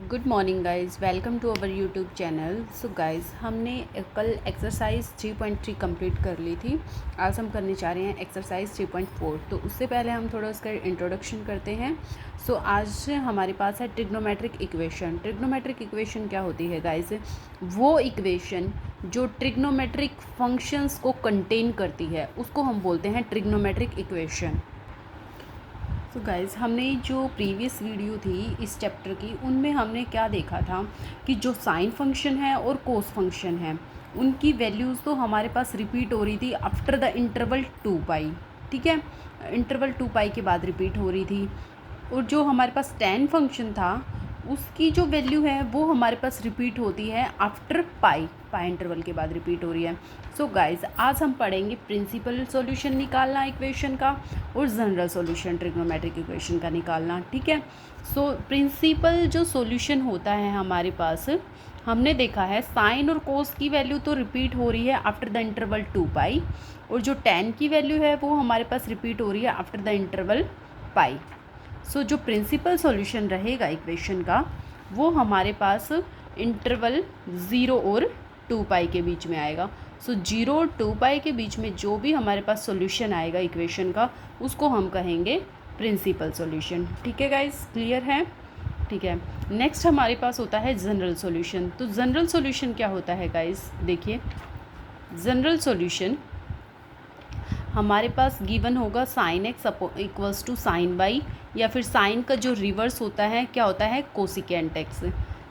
Good morning guys, welcome to our YouTube channel. So guys, हमने कल exercise 3.3 complete कर ली थी। आज हम करने जा रहे हैं एक्सरसाइज 3.4। तो उससे पहले हम थोड़ा उसका इंट्रोडक्शन करते हैं। सो आज हमारे पास है ट्रिग्नोमेट्रिक इक्वेशन। ट्रिग्नोमेट्रिक इक्वेशन क्या होती है गाइज़? वो इक्वेशन जो ट्रिग्नोमेट्रिक फंक्शंस को कंटेन करती है उसको हम बोलते हैं ट्रिग्नोमेट्रिक इक्वेशन। तो गाइज़, हमने जो प्रीवियस वीडियो थी इस चैप्टर की, उनमें हमने क्या देखा था कि जो साइन फंक्शन है और कोस फंक्शन है उनकी वैल्यूज़ तो हमारे पास रिपीट हो रही थी आफ्टर द इंटरवल 2 पाई। ठीक है, इंटरवल 2 पाई के बाद रिपीट हो रही थी। और जो हमारे पास tan फंक्शन था उसकी जो वैल्यू है वो हमारे पास रिपीट होती है आफ्टर पाई इंटरवल के बाद रिपीट हो रही है। सो गाइज, आज हम पढ़ेंगे प्रिंसिपल सॉल्यूशन निकालना इक्वेशन का और जनरल सॉल्यूशन ट्रिग्नोमेट्रिक इक्वेशन का निकालना। ठीक है, सो प्रिंसिपल जो सॉल्यूशन होता है हमारे पास, हमने देखा है साइन और कोस की वैल्यू तो रिपीट हो रही है आफ्टर द इंटरवल 2 पाई, और जो tan की वैल्यू है वो हमारे पास रिपीट हो रही है आफ्टर द इंटरवल पाई। सो जो प्रिंसिपल सॉल्यूशन रहेगा इक्वेशन का वो हमारे पास इंटरवल 0 और 2 पाई के बीच में आएगा। सो 0 और 2 पाई के बीच में जो भी हमारे पास सॉल्यूशन आएगा इक्वेशन का उसको हम कहेंगे प्रिंसिपल सॉल्यूशन। ठीक है गाइस, क्लियर है? ठीक है, नेक्स्ट हमारे पास होता है जनरल सॉल्यूशन। तो जनरल सॉल्यूशन क्या होता है गाइस? देखिए, जनरल सॉल्यूशन हमारे पास गिवन होगा sine x equals to sine y, या फिर साइन का जो रिवर्स होता है क्या होता है? Cosecant x.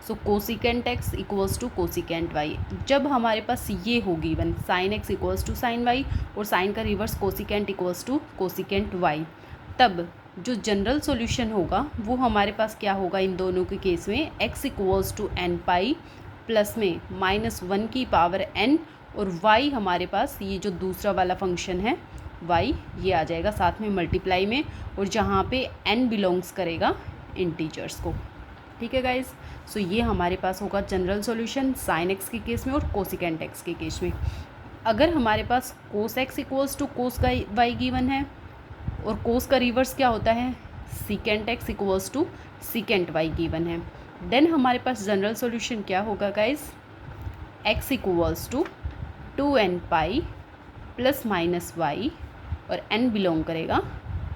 So cosecant x equals to cosecant y. जब हमारे पास ये हो given sine x equals to sine y और साइन का reverse cosecant equals to cosecant y, तब जो जनरल सॉल्यूशन होगा वो हमारे पास क्या होगा इन दोनों के केस में? X equals to n pi plus में -1 की पावर n, और y हमारे पास ये जो दूसरा वाला फंक्शन है y ये आ जाएगा साथ में मल्टीप्लाई में, और जहाँ पे n बिलोंग्स करेगा इंटीजर्स को। ठीक है गाइज, सो ये हमारे पास होगा जनरल सॉल्यूशन साइन एक्स के केस में और कोसिकेंट एक्स के केस में। अगर हमारे पास कोस एक्स इक्वल्स टू कोस का वाई गिवन है और कोस का रिवर्स क्या होता है? Secant x equals to secant y given है, देन हमारे पास जनरल सॉल्यूशन क्या होगा guys? X equals to 2n pi plus minus y, और n बिलोंग करेगा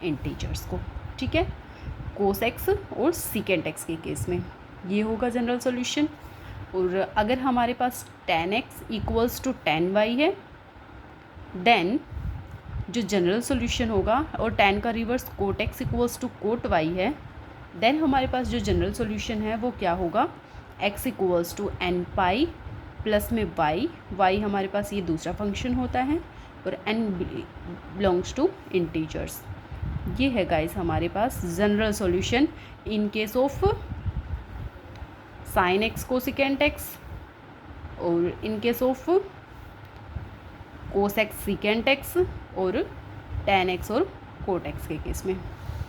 इंटीजर्स को। ठीक है, कोस एक्स और सीकेंट एक्स के केस में ये होगा जनरल सॉल्यूशन। और अगर हमारे पास tan x equals to tan y है, देन जो जनरल सॉल्यूशन होगा, और tan का reverse cot x equals to coat Y है, देन हमारे पास जो जनरल सॉल्यूशन है वो क्या होगा? x equals to n pi plus में y हमारे पास ये दूसरा फंक्शन होता है, और n बिलोंग्स टू इंटीजर्स। ये है गाइस हमारे पास general solution in case of sine x cosecant x, और in case of cos x secant x, और tan एक्स और कोट एक्स के केस में।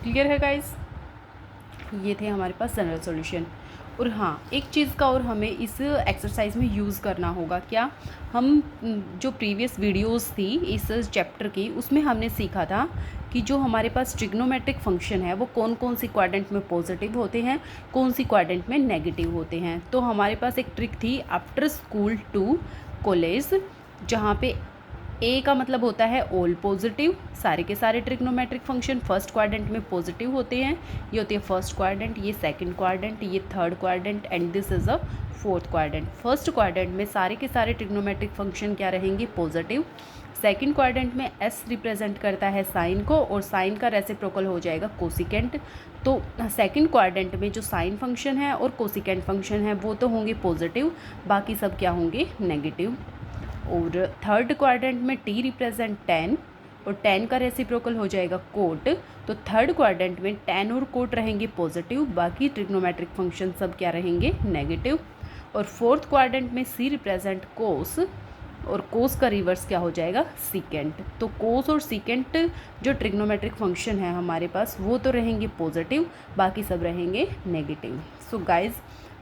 क्लियर है गाइस? ये थे हमारे पास जनरल सॉल्यूशन। और हाँ, एक चीज़ का और हमें इस एक्सरसाइज में यूज़ करना होगा। क्या? हम जो प्रीवियस वीडियोस थी इस चैप्टर की उसमें हमने सीखा था कि जो हमारे पास ट्रिग्नोमेट्रिक फंक्शन है वो कौन कौन सी क्वाड्रेंट में पॉजिटिव होते हैं, कौन सी क्वाड्रेंट में नेगेटिव होते हैं। तो हमारे पास एक ट्रिक थी आफ्टर स्कूल टू कॉलेज, जहाँ पे ए का मतलब होता है ऑल पॉजिटिव, सारे के सारे ट्रिग्नोमेट्रिक फंक्शन फर्स्ट क्वाड्रेंट में पॉजिटिव होते हैं। ये होती है फर्स्ट क्वाड्रेंट, ये सेकंड क्वाड्रेंट, ये third quadrant, and this is a fourth quadrant. First quadrant में सारे के सारे ट्रिग्नोमेट्रिक फंक्शन क्या रहेंगे? पॉजिटिव। सेकंड क्वाड्रेंट में एस रिप्रेजेंट करता है साइन को, और साइन का रेसिप्रोकल हो जाएगा कोसिकेंट। तो सेकंड क्वाड्रेंट में जो साइन फंक्शन है और कोसिकेंट फंक्शन है वो तो होंगे पॉजिटिव, बाकी सब क्या होंगे? नेगेटिव। और थर्ड क्वाड्रेंट में टी रिप्रेजेंट tan, और tan का रेसिप्रोकल हो जाएगा कोट। तो थर्ड क्वाड्रेंट में tan और कोट रहेंगे पॉजिटिव, बाकी ट्रिग्नोमेट्रिक फंक्शन सब क्या रहेंगे? नेगेटिव। और फोर्थ क्वाड्रेंट में सी रिप्रेजेंट कोस, और कोस का रिवर्स क्या हो जाएगा? सीकेंट। तो कोस और सीकेंट जो ट्रिग्नोमेट्रिक फंक्शन है हमारे पास वो तो रहेंगे पॉजिटिव, बाकी सब रहेंगे नेगेटिव। सो गाइज,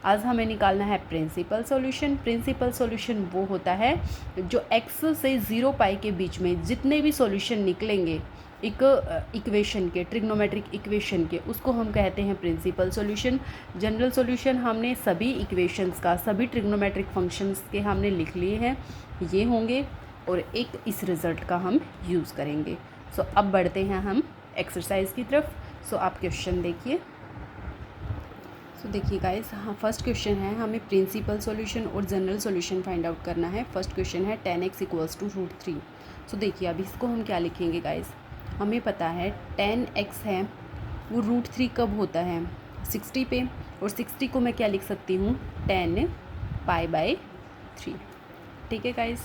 आज हमें निकालना है प्रिंसिपल सॉल्यूशन। प्रिंसिपल सॉल्यूशन वो होता है जो x से 0 पाई के बीच में जितने भी सॉल्यूशन निकलेंगे एक इक्वेशन के, ट्रिग्नोमेट्रिक इक्वेशन के, उसको हम कहते हैं प्रिंसिपल सॉल्यूशन। जनरल सॉल्यूशन हमने सभी इक्वेशंस का, सभी ट्रिग्नोमेट्रिक फंक्शंस के हमने लिख लिए हैं, ये होंगे, और एक इस रिज़ल्ट का हम यूज़ करेंगे। सो अब बढ़ते हैं हम एक्सरसाइज की तरफ। सो आप क्वेश्चन देखिए। सो देखिए गाइस, हाँ फर्स्ट क्वेश्चन है, हमें प्रिंसिपल सॉल्यूशन और जनरल सॉल्यूशन फाइंड आउट करना है। फर्स्ट क्वेश्चन है 10x = √3। सो देखिए अब इसको हम क्या लिखेंगे गाइस, हमें पता है 10x है वो √3 कब होता है, 60 पे, और 60 को मैं क्या लिख सकती हूँ, 10π/3। ठीक है गाइस,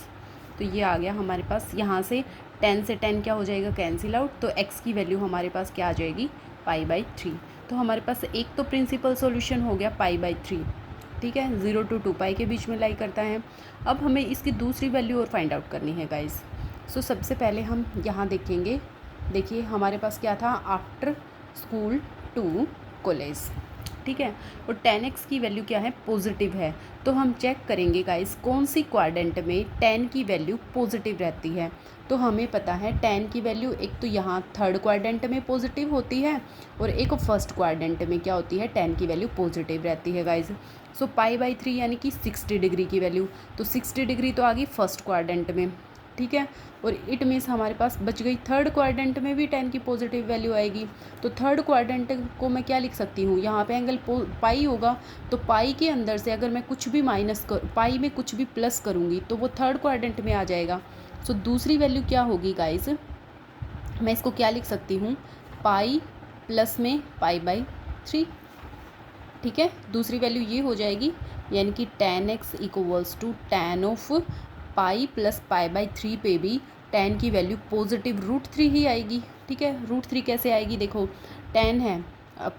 तो ये आ गया हमारे पास। यहाँ से 10 से 10 क्या हो जाएगा, कैंसिल आउट, तो x की वैल्यू हमारे पास क्या आ जाएगी, π/3। तो हमारे पास एक तो प्रिंसिपल सॉल्यूशन हो गया π/3, ठीक है, 0 to 2π के बीच में लाई करता है। अब हमें इसकी दूसरी वैल्यू और फाइंड आउट करनी है गाइस। सो सबसे पहले हम यहाँ देखेंगे, देखिए हमारे पास क्या था, आफ्टर स्कूल टू कॉलेज, ठीक है, और 10x की वैल्यू क्या है, पॉजिटिव है। तो हम चेक करेंगे गाइस कौन सी क्वाड्रेंट में 10 की वैल्यू पॉजिटिव रहती है। तो हमें पता है 10 की वैल्यू एक तो यहाँ थर्ड क्वाड्रेंट में पॉजिटिव होती है, और एक फर्स्ट क्वाड्रेंट में क्या होती है, 10 की वैल्यू पॉजिटिव रहती है गाइस। सो π/3 यानी कि 60 डिग्री की वैल्यू, तो 60 डिग्री तो आ गई फर्स्ट क्वाड्रेंट में, ठीक है, और इट मीन्स हमारे पास बच गई थर्ड क्वाड्रेंट में भी 10 की पॉजिटिव वैल्यू आएगी। तो थर्ड क्वाड्रेंट को मैं क्या लिख सकती हूँ, यहाँ पे एंगल पाई होगा, तो पाई के अंदर से अगर मैं कुछ भी माइनस कर, पाई में कुछ भी प्लस करूँगी तो वो थर्ड क्वाड्रेंट में आ जाएगा। सो दूसरी वैल्यू क्या होगी गाइस, मैं इसको क्या लिख सकती हूँ, पाई प्लस में π/3, ठीक है, दूसरी वैल्यू ये हो जाएगी, यानी कि 10x = tan of pi plus π/3 पे भी 10 की वैल्यू पॉजिटिव √3 ही आएगी। ठीक है, √3 कैसे आएगी, देखो 10 है,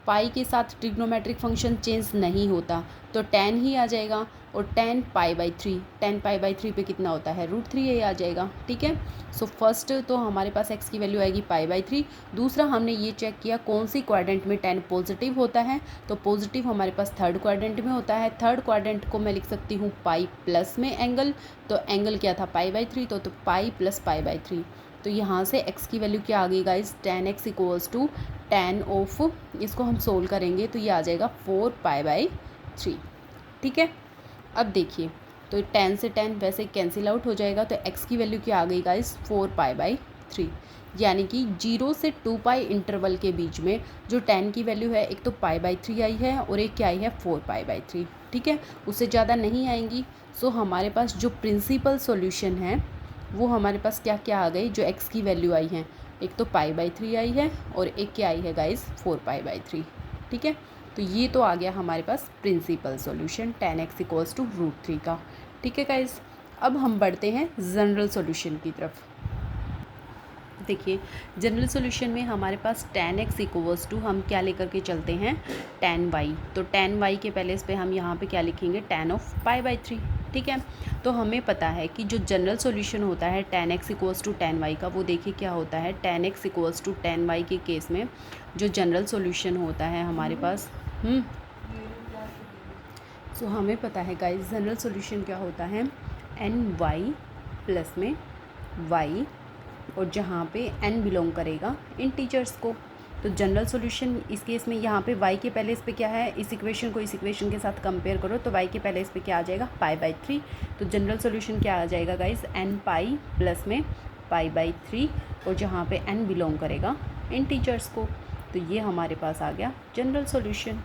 पाई के साथ ट्रिग्नोमेट्रिक फंक्शन चेंज नहीं होता, तो 10 ही आ जाएगा, और 10 π/3 पे कितना होता है, √3 ही आ जाएगा। ठीक है, सो फर्स्ट तो हमारे पास x की वैल्यू आएगी π/3। दूसरा हमने ये चेक किया कौन सी क्वाड्रेंट में 10 पॉजिटिव होता है, तो पॉजिटिव हमारे पास थर्ड क्वाड्रेंट में होता है। थर्ड क्वाड्रेंट को मैं लिख सकती हूँ पाई प्लस में एंगल, तो एंगल क्या था π/3, तो पाई प्लस π/3। तो यहाँ से x की वैल्यू क्या आ गई गाइस, 10x = tan ऑफ, इसको हम सोल्व करेंगे तो ये आ जाएगा 4π/3। ठीक है, अब देखिए तो 10 से 10 वैसे कैंसिल आउट हो जाएगा, तो x की वैल्यू क्या आ गई गाइस, 4π/3, यानी कि 0 से 2π इंटरवल के बीच में जो 10 की वैल्यू है, एक तो π/3 आई है और एक क्या आई है, 4π/3। ठीक है, उससे ज़्यादा नहीं आएंगी। सो हमारे पास जो प्रिंसिपल सॉल्यूशन है वो हमारे पास क्या क्या आ गई, जो x की वैल्यू आई है, एक तो π/3 आई है और एक क्या आई है गाइस, 4π/3। ठीक है, तो ये तो आ गया हमारे पास प्रिंसिपल सॉल्यूशन 10x = √3 का। ठीक है गाइस, अब हम बढ़ते हैं जनरल सॉल्यूशन की तरफ। देखिए जनरल सॉल्यूशन में हमारे पास 10x = हम क्या लेकर के चलते हैं, tan y, तो tan y के पहले इस पर हम यहाँ पे क्या लिखेंगे, tan ऑफ π/3। ठीक है, तो हमें पता है कि जो जनरल सॉल्यूशन होता है tan x = tan y का, वो देखिए क्या होता है, tan x = tan y के केस में जो जनरल सॉल्यूशन होता है हमारे पास, सो हमें पता है गाइस जनरल सॉल्यूशन क्या होता है, ny प्लस में y, और जहाँ पे n बिलोंग करेगा इन टीचर्स को। तो जनरल सॉल्यूशन इस केस में यहाँ पे y के पहले इस पे क्या है, इस इक्वेशन को इस इक्वेशन के साथ कंपेयर करो तो y के पहले इस पे क्या आ जाएगा, π/3। तो जनरल सॉल्यूशन क्या आ जाएगा गाइस, n प्लस में π/3, और जहाँ पे n बिलोंग करेगा इन टीचर्स को। तो ये हमारे पास आ गया जनरल सॉल्यूशन।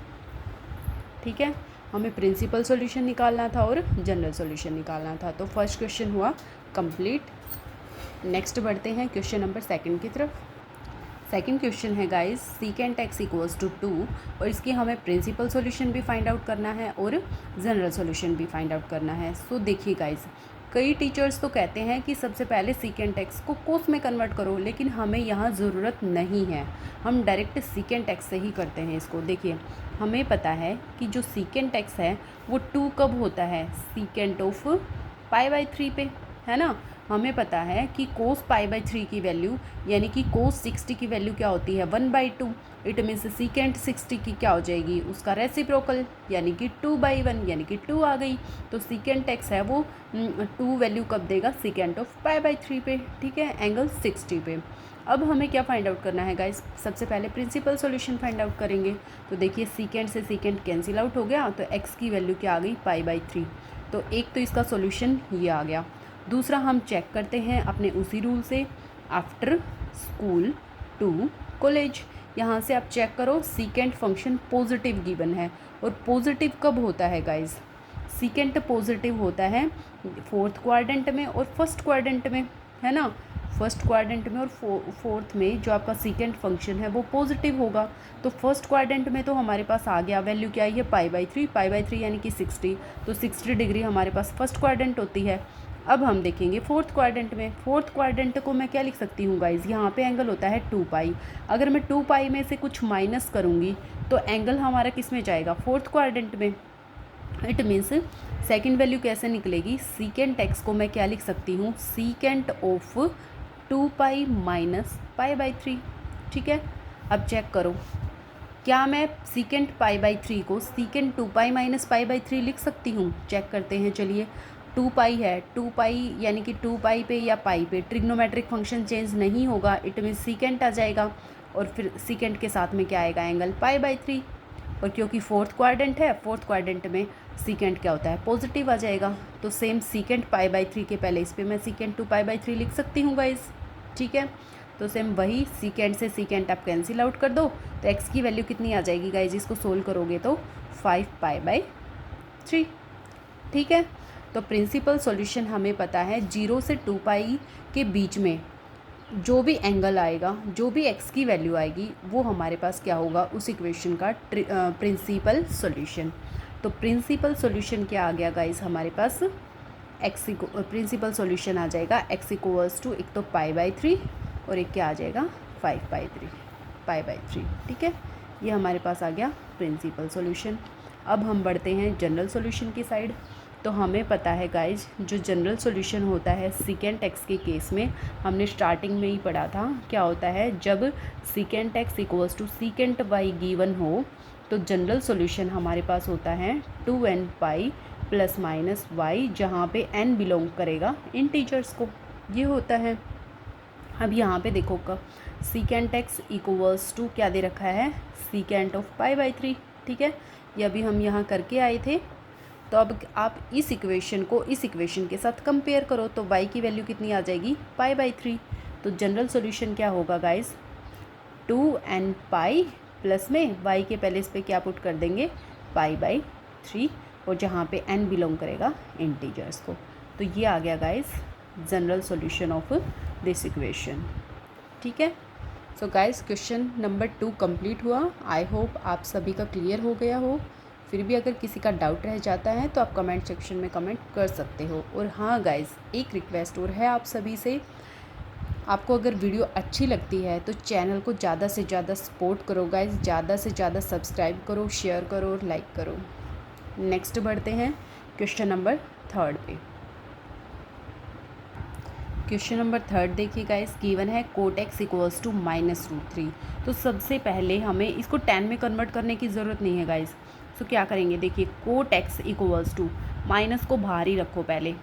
ठीक है, हमें प्रिंसिपल सॉल्यूशन निकालना था और जनरल सॉल्यूशन निकालना था। तो फर्स्ट क्वेश्चन हुआ कंप्लीट। नेक्स्ट बढ़ते हैं क्वेश्चन नंबर 2 की तरफ। सेकंड क्वेश्चन है गाइस, सीकेंट x = 2, और इसकी हमें प्रिंसिपल सॉल्यूशन भी फाइंड आउट करना है और जनरल सॉल्यूशन भी फाइंड आउट करना है। सो देखिए गाइस, कई टीचर्स तो कहते हैं कि सबसे पहले सीकेंट x को कोस में कन्वर्ट करो, लेकिन हमें यहाँ ज़रूरत नहीं है, हम डायरेक्ट सीकेंट x से ही करते हैं इसको। देखिए हमें पता है कि जो सीकेंट x है वो 2 कब होता है, सीकेंट ऑफ π/3 पे, है ना। हमें पता है कि कोस π/3 की वैल्यू, यानी कि कोस 60 की वैल्यू क्या होती है, 1/2। इट मीन्स सीकेंट 60 की क्या हो जाएगी, उसका रेसिप्रोकल, यानी कि 2/1, यानी कि 2 आ गई। तो सीकेंट x है वो 2 वैल्यू कब देगा, सीकेंट ऑफ π/3 पे। ठीक है, एंगल 60 पे। अब हमें क्या फाइंड आउट करना है गाइस, सबसे पहले प्रिंसिपल सॉल्यूशन फाइंड आउट करेंगे। तो देखिए सीकेंट से सीकेंट कैंसिल आउट हो गया, तो x की वैल्यू क्या आ गई, π/3। तो एक तो इसका सॉल्यूशन ये आ गया। दूसरा हम चेक करते हैं अपने उसी रूल से, आफ्टर स्कूल टू कॉलेज। यहाँ से आप चेक करो सीकेंट फंक्शन पॉजिटिव गिवन है, और पॉजिटिव कब होता है गाइस, सीकेंट पॉजिटिव होता है फोर्थ क्वाड्रेंट में और फर्स्ट क्वाड्रेंट में, है ना। फर्स्ट क्वाड्रेंट में और फोर्थ में जो आपका सीकेंट फंक्शन है वो पॉजिटिव होगा। तो फर्स्ट क्वाड्रेंट में तो हमारे पास आ गया, वैल्यू क्या आई है, π/3 यानी कि 60। तो 60 डिग्री हमारे पास फर्स्ट क्वाड्रेंट होती है। अब हम देखेंगे फोर्थ क्वाड्रेंट में। फोर्थ क्वाड्रेंट को मैं क्या लिख सकती हूँ गाइज, यहाँ पे एंगल होता है 2π। अगर मैं 2π में से कुछ माइनस करूँगी तो एंगल हमारा किस में जाएगा, फोर्थ क्वाड्रेंट में। इट मीन्स सेकेंड वैल्यू कैसे निकलेगी, सीकेंट एक्स को मैं क्या लिख सकती हूँ, सीकेंट ऑफ 2π माइनस π/3। ठीक है, अब चेक करो क्या मैं सीकेंट π/3 को सीकेंट 2π माइनस π/3 लिख सकती हूँ। चेक करते हैं, चलिए 2π है, 2π यानी कि 2π पे या पाई पे ट्रिग्नोमेट्रिक फंक्शन चेंज नहीं होगा, इट मीन सीकेंट आ जाएगा, और फिर सीकेंट के साथ में क्या आएगा, एंगल π/3। और क्योंकि फोर्थ क्वाड्रेंट है, फोर्थ क्वाड्रेंट में सीकेंट क्या होता है, पॉजिटिव आ जाएगा। तो सेम सीकेंट π/3 के पहले इस पर मैं सीकेंट 2π/3 लिख सकती हूँ गाइस। ठीक है, तो सेम वही सीकेंट से सीकेंट आप कैंसिल आउट कर दो, तो एक्स की वैल्यू कितनी आ जाएगी गाइस, इसको सोल्व करोगे तो 5π/3। ठीक है, तो प्रिंसिपल सॉल्यूशन हमें पता है 0 से 2π के बीच में जो भी एंगल आएगा, जो भी एक्स की वैल्यू आएगी, वो हमारे पास क्या होगा, उस इक्वेशन का प्रिंसिपल सॉल्यूशन। तो प्रिंसिपल सॉल्यूशन क्या आ गया गाइस हमारे पास, एक्स प्रिंसिपल सॉल्यूशन आ जाएगा x इक्वल्स टू एक तो π/3 और एक क्या आ जाएगा 5π/3। ठीक है, ये हमारे पास आ गया प्रिंसिपल सॉल्यूशन। अब हम बढ़ते हैं जनरल सॉल्यूशन की साइड। तो हमें पता है गाइज, जो जनरल सॉल्यूशन होता है सीकेंट एक्स के केस में, हमने स्टार्टिंग में ही पढ़ा था, क्या होता है जब secant x equals to secant y given हो, तो जनरल सॉल्यूशन हमारे पास होता है 2nπ प्लस माइनस वाई, जहाँ पे n बिलोंग करेगा इंटीजर्स को, ये होता है। अब यहाँ पे देखो का सीकेंट एक्स इक्वल्स टू क्या दे रखा है, सीकेंट ऑफ π/3। ठीक है, ये अभी हम यहाँ करके आए थे। तो अब आप इस इक्वेशन को इस इक्वेशन के साथ कंपेयर करो, तो y की वैल्यू कितनी आ जाएगी, π/3। तो जनरल सॉल्यूशन क्या होगा गाइस, 2nπ प्लस में y के पहले इस पर क्या पुट कर देंगे, π/3, और जहाँ पे n बिलोंग करेगा इंटीजर्स को। तो ये आ गया guys general solution of this equation. ठीक है, so guys question number 2 complete हुआ। आई होप आप सभी का क्लियर हो गया हो। फिर भी अगर किसी का डाउट रह जाता है तो आप कमेंट सेक्शन में कमेंट कर सकते हो। और हाँ गाइस, एक रिक्वेस्ट और है आप सभी से, आपको अगर वीडियो अच्छी लगती है तो चैनल को ज़्यादा से ज़्यादा सपोर्ट करो गाइस, ज़्यादा से ज़्यादा सब्सक्राइब करो, शेयर करो और लाइक करो। नेक्स्ट बढ़ते हैं क्वेश्चन नंबर 3 पे। क्वेश्चन नंबर 3 देखिए गाइस, गिवन है कोट एक्स इक्वल्स टू -√3। तो सबसे पहले हमें इसको 10 में कन्वर्ट करने की ज़रूरत नहीं है गाइस। तो क्या करेंगे, देखिए cot x equals to, minus को बाहर ही रखो पहले।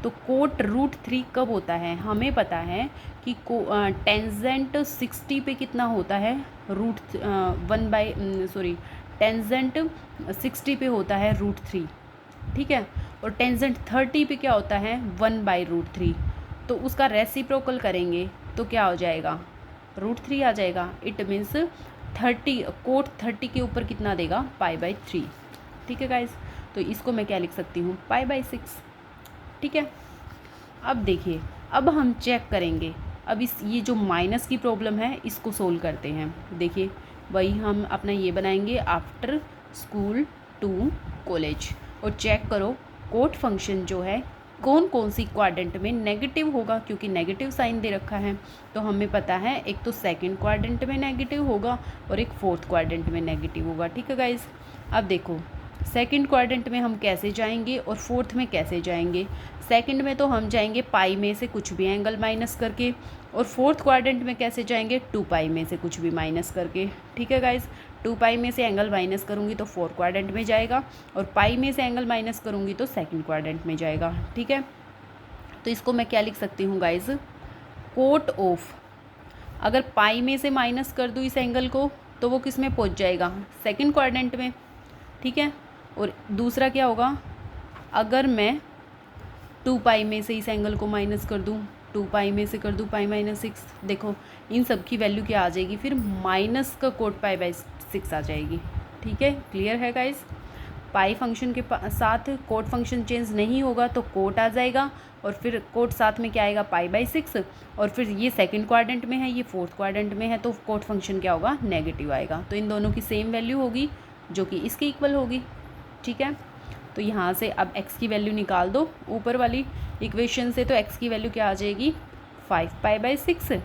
तो कोट √3 कब होता है, हमें पता है कि टेंजेंट 60 पे कितना होता है, टेंजेंट 60 पे होता है √3। ठीक है, और टेंजेंट 30 पे क्या होता है, 1/√3। तो उसका रेसिप्रोकल करेंगे तो क्या हो जाएगा, √3 आ जाएगा। इट मीन्स 30, कोट 30 के ऊपर कितना देगा, π/3। ठीक है गाइज, तो इसको मैं क्या लिख सकती हूँ, π/6। ठीक है, अब देखिए, अब हम चेक करेंगे, अब ये जो माइनस की प्रॉब्लम है इसको सोल्व करते हैं। देखिए वही हम अपना ये बनाएंगे, आफ्टर स्कूल टू कॉलेज, और चेक करो कोट फंक्शन जो है कौन कौन सी क्वाड्रेंट में नेगेटिव होगा, क्योंकि नेगेटिव साइन दे रखा है। तो हमें पता है एक तो सेकंड क्वाड्रेंट में नेगेटिव होगा और एक फोर्थ क्वाड्रेंट में नेगेटिव होगा। ठीक है गाइज, अब देखो सेकंड क्वाड्रेंट में हम कैसे जाएंगे और फोर्थ में कैसे जाएंगे। सेकंड में तो हम जाएंगे पाई में से कुछ भी एंगल माइनस करके, और फोर्थ क्वाड्रेंट में कैसे जाएंगे, 2π में से कुछ भी माइनस करके। ठीक है गाइज, 2π में से एंगल माइनस करूँगी तो फोर्थ क्वाड्रेंट में जाएगा, और पाई में से एंगल माइनस करूँगी तो सेकंड क्वाड्रेंट में जाएगा। ठीक है, तो इसको मैं क्या लिख सकती हूँ गाइज, कोट ऑफ, अगर पाई में से माइनस कर दूँ इस एंगल को तो वो किस में पहुंच जाएगा, सेकंड क्वाड्रेंट में, ठीक है। और दूसरा क्या होगा, अगर मैं 2 पाई में से इस एंगल को माइनस कर दूँ, 2 पाई में से कर दूँ पाई माइनस 6, देखो इन सब की वैल्यू क्या आ जाएगी, फिर माइनस का कोट पाई बाई 6 आ जाएगी, ठीक है। क्लियर है गाइस। पाई फंक्शन के साथ कोट फंक्शन चेंज नहीं होगा तो कोट आ जाएगा, और फिर कोट साथ में क्या आएगा, पाई बाई 6, और फिर ये सेकंड क्वाड्रेंट में है, ये फोर्थ क्वाड्रेंट में है, तो कोट फंक्शन क्या होगा, नेगेटिव आएगा। तो इन दोनों की सेम वैल्यू होगी जो कि इसके इक्वल होगी, ठीक है। तो यहाँ से अब x की वैल्यू निकाल दो ऊपर वाली इक्वेशन से, तो x की वैल्यू क्या आ जाएगी, 5 पाई बाई 6,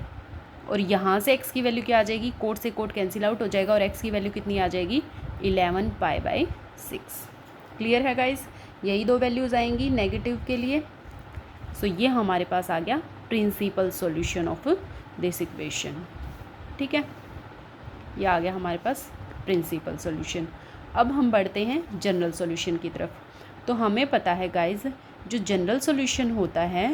और यहाँ से x की वैल्यू क्या आ जाएगी, कोट से कोट कैंसिल आउट हो जाएगा, और x की वैल्यू कितनी आ जाएगी, 11 पाई बाई 6। क्लियर है गाइस, यही दो वैल्यूज़ आएंगी नेगेटिव के लिए। सो ये हमारे पास आ गया principal solution of this equation, ठीक है। ये आ गया हमारे पास प्रिंसिपल सॉल्यूशन। अब हम बढ़ते हैं जनरल सॉल्यूशन की तरफ। तो हमें पता है गाइस, जो जनरल सॉल्यूशन होता है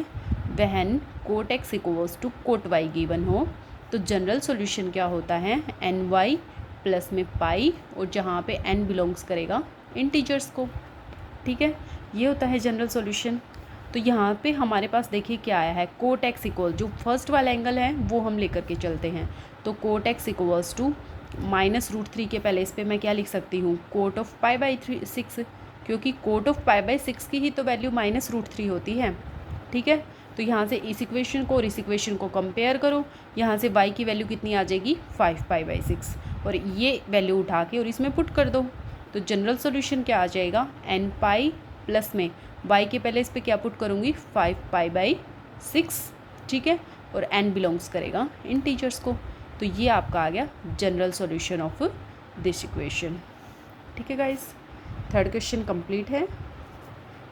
when cot x equals to cot y given हो, तो जनरल सॉल्यूशन क्या होता है, एन वाई प्लस में पाई, और जहाँ पे n बिलोंग्स करेगा इंटीजर्स को, ठीक है। ये होता है जनरल सॉल्यूशन। तो यहाँ पे हमारे पास देखिए क्या आया है, कोट x इक्वल, जो फर्स्ट वाला एंगल है वो हम लेकर के चलते हैं। तो कोट x इक्वल्स टू -√3 के पहले इस पर मैं क्या लिख सकती हूँ, कोट ऑफ पाई बाई 6, क्योंकि कोट ऑफ पाई बाई 6 की ही तो वैल्यू -√3 होती है, ठीक है। तो यहाँ से इस इक्वेशन को और इस इक्वेशन को कंपेयर करो, यहाँ से y की वैल्यू कितनी आ जाएगी, 5 पाई बाई 6, और ये वैल्यू उठा के और इसमें पुट कर दो। तो जनरल सोल्यूशन क्या आ जाएगा, n पाई प्लस में y के पहले इस पर क्या पुट करूँगी, 5 पाई बाई 6, ठीक है, और n बिलोंग्स करेगा इंटीजर्स को। तो ये आपका आ गया general solution of this equation, ठीक है गाइस। थर्ड क्वेश्चन कंप्लीट है,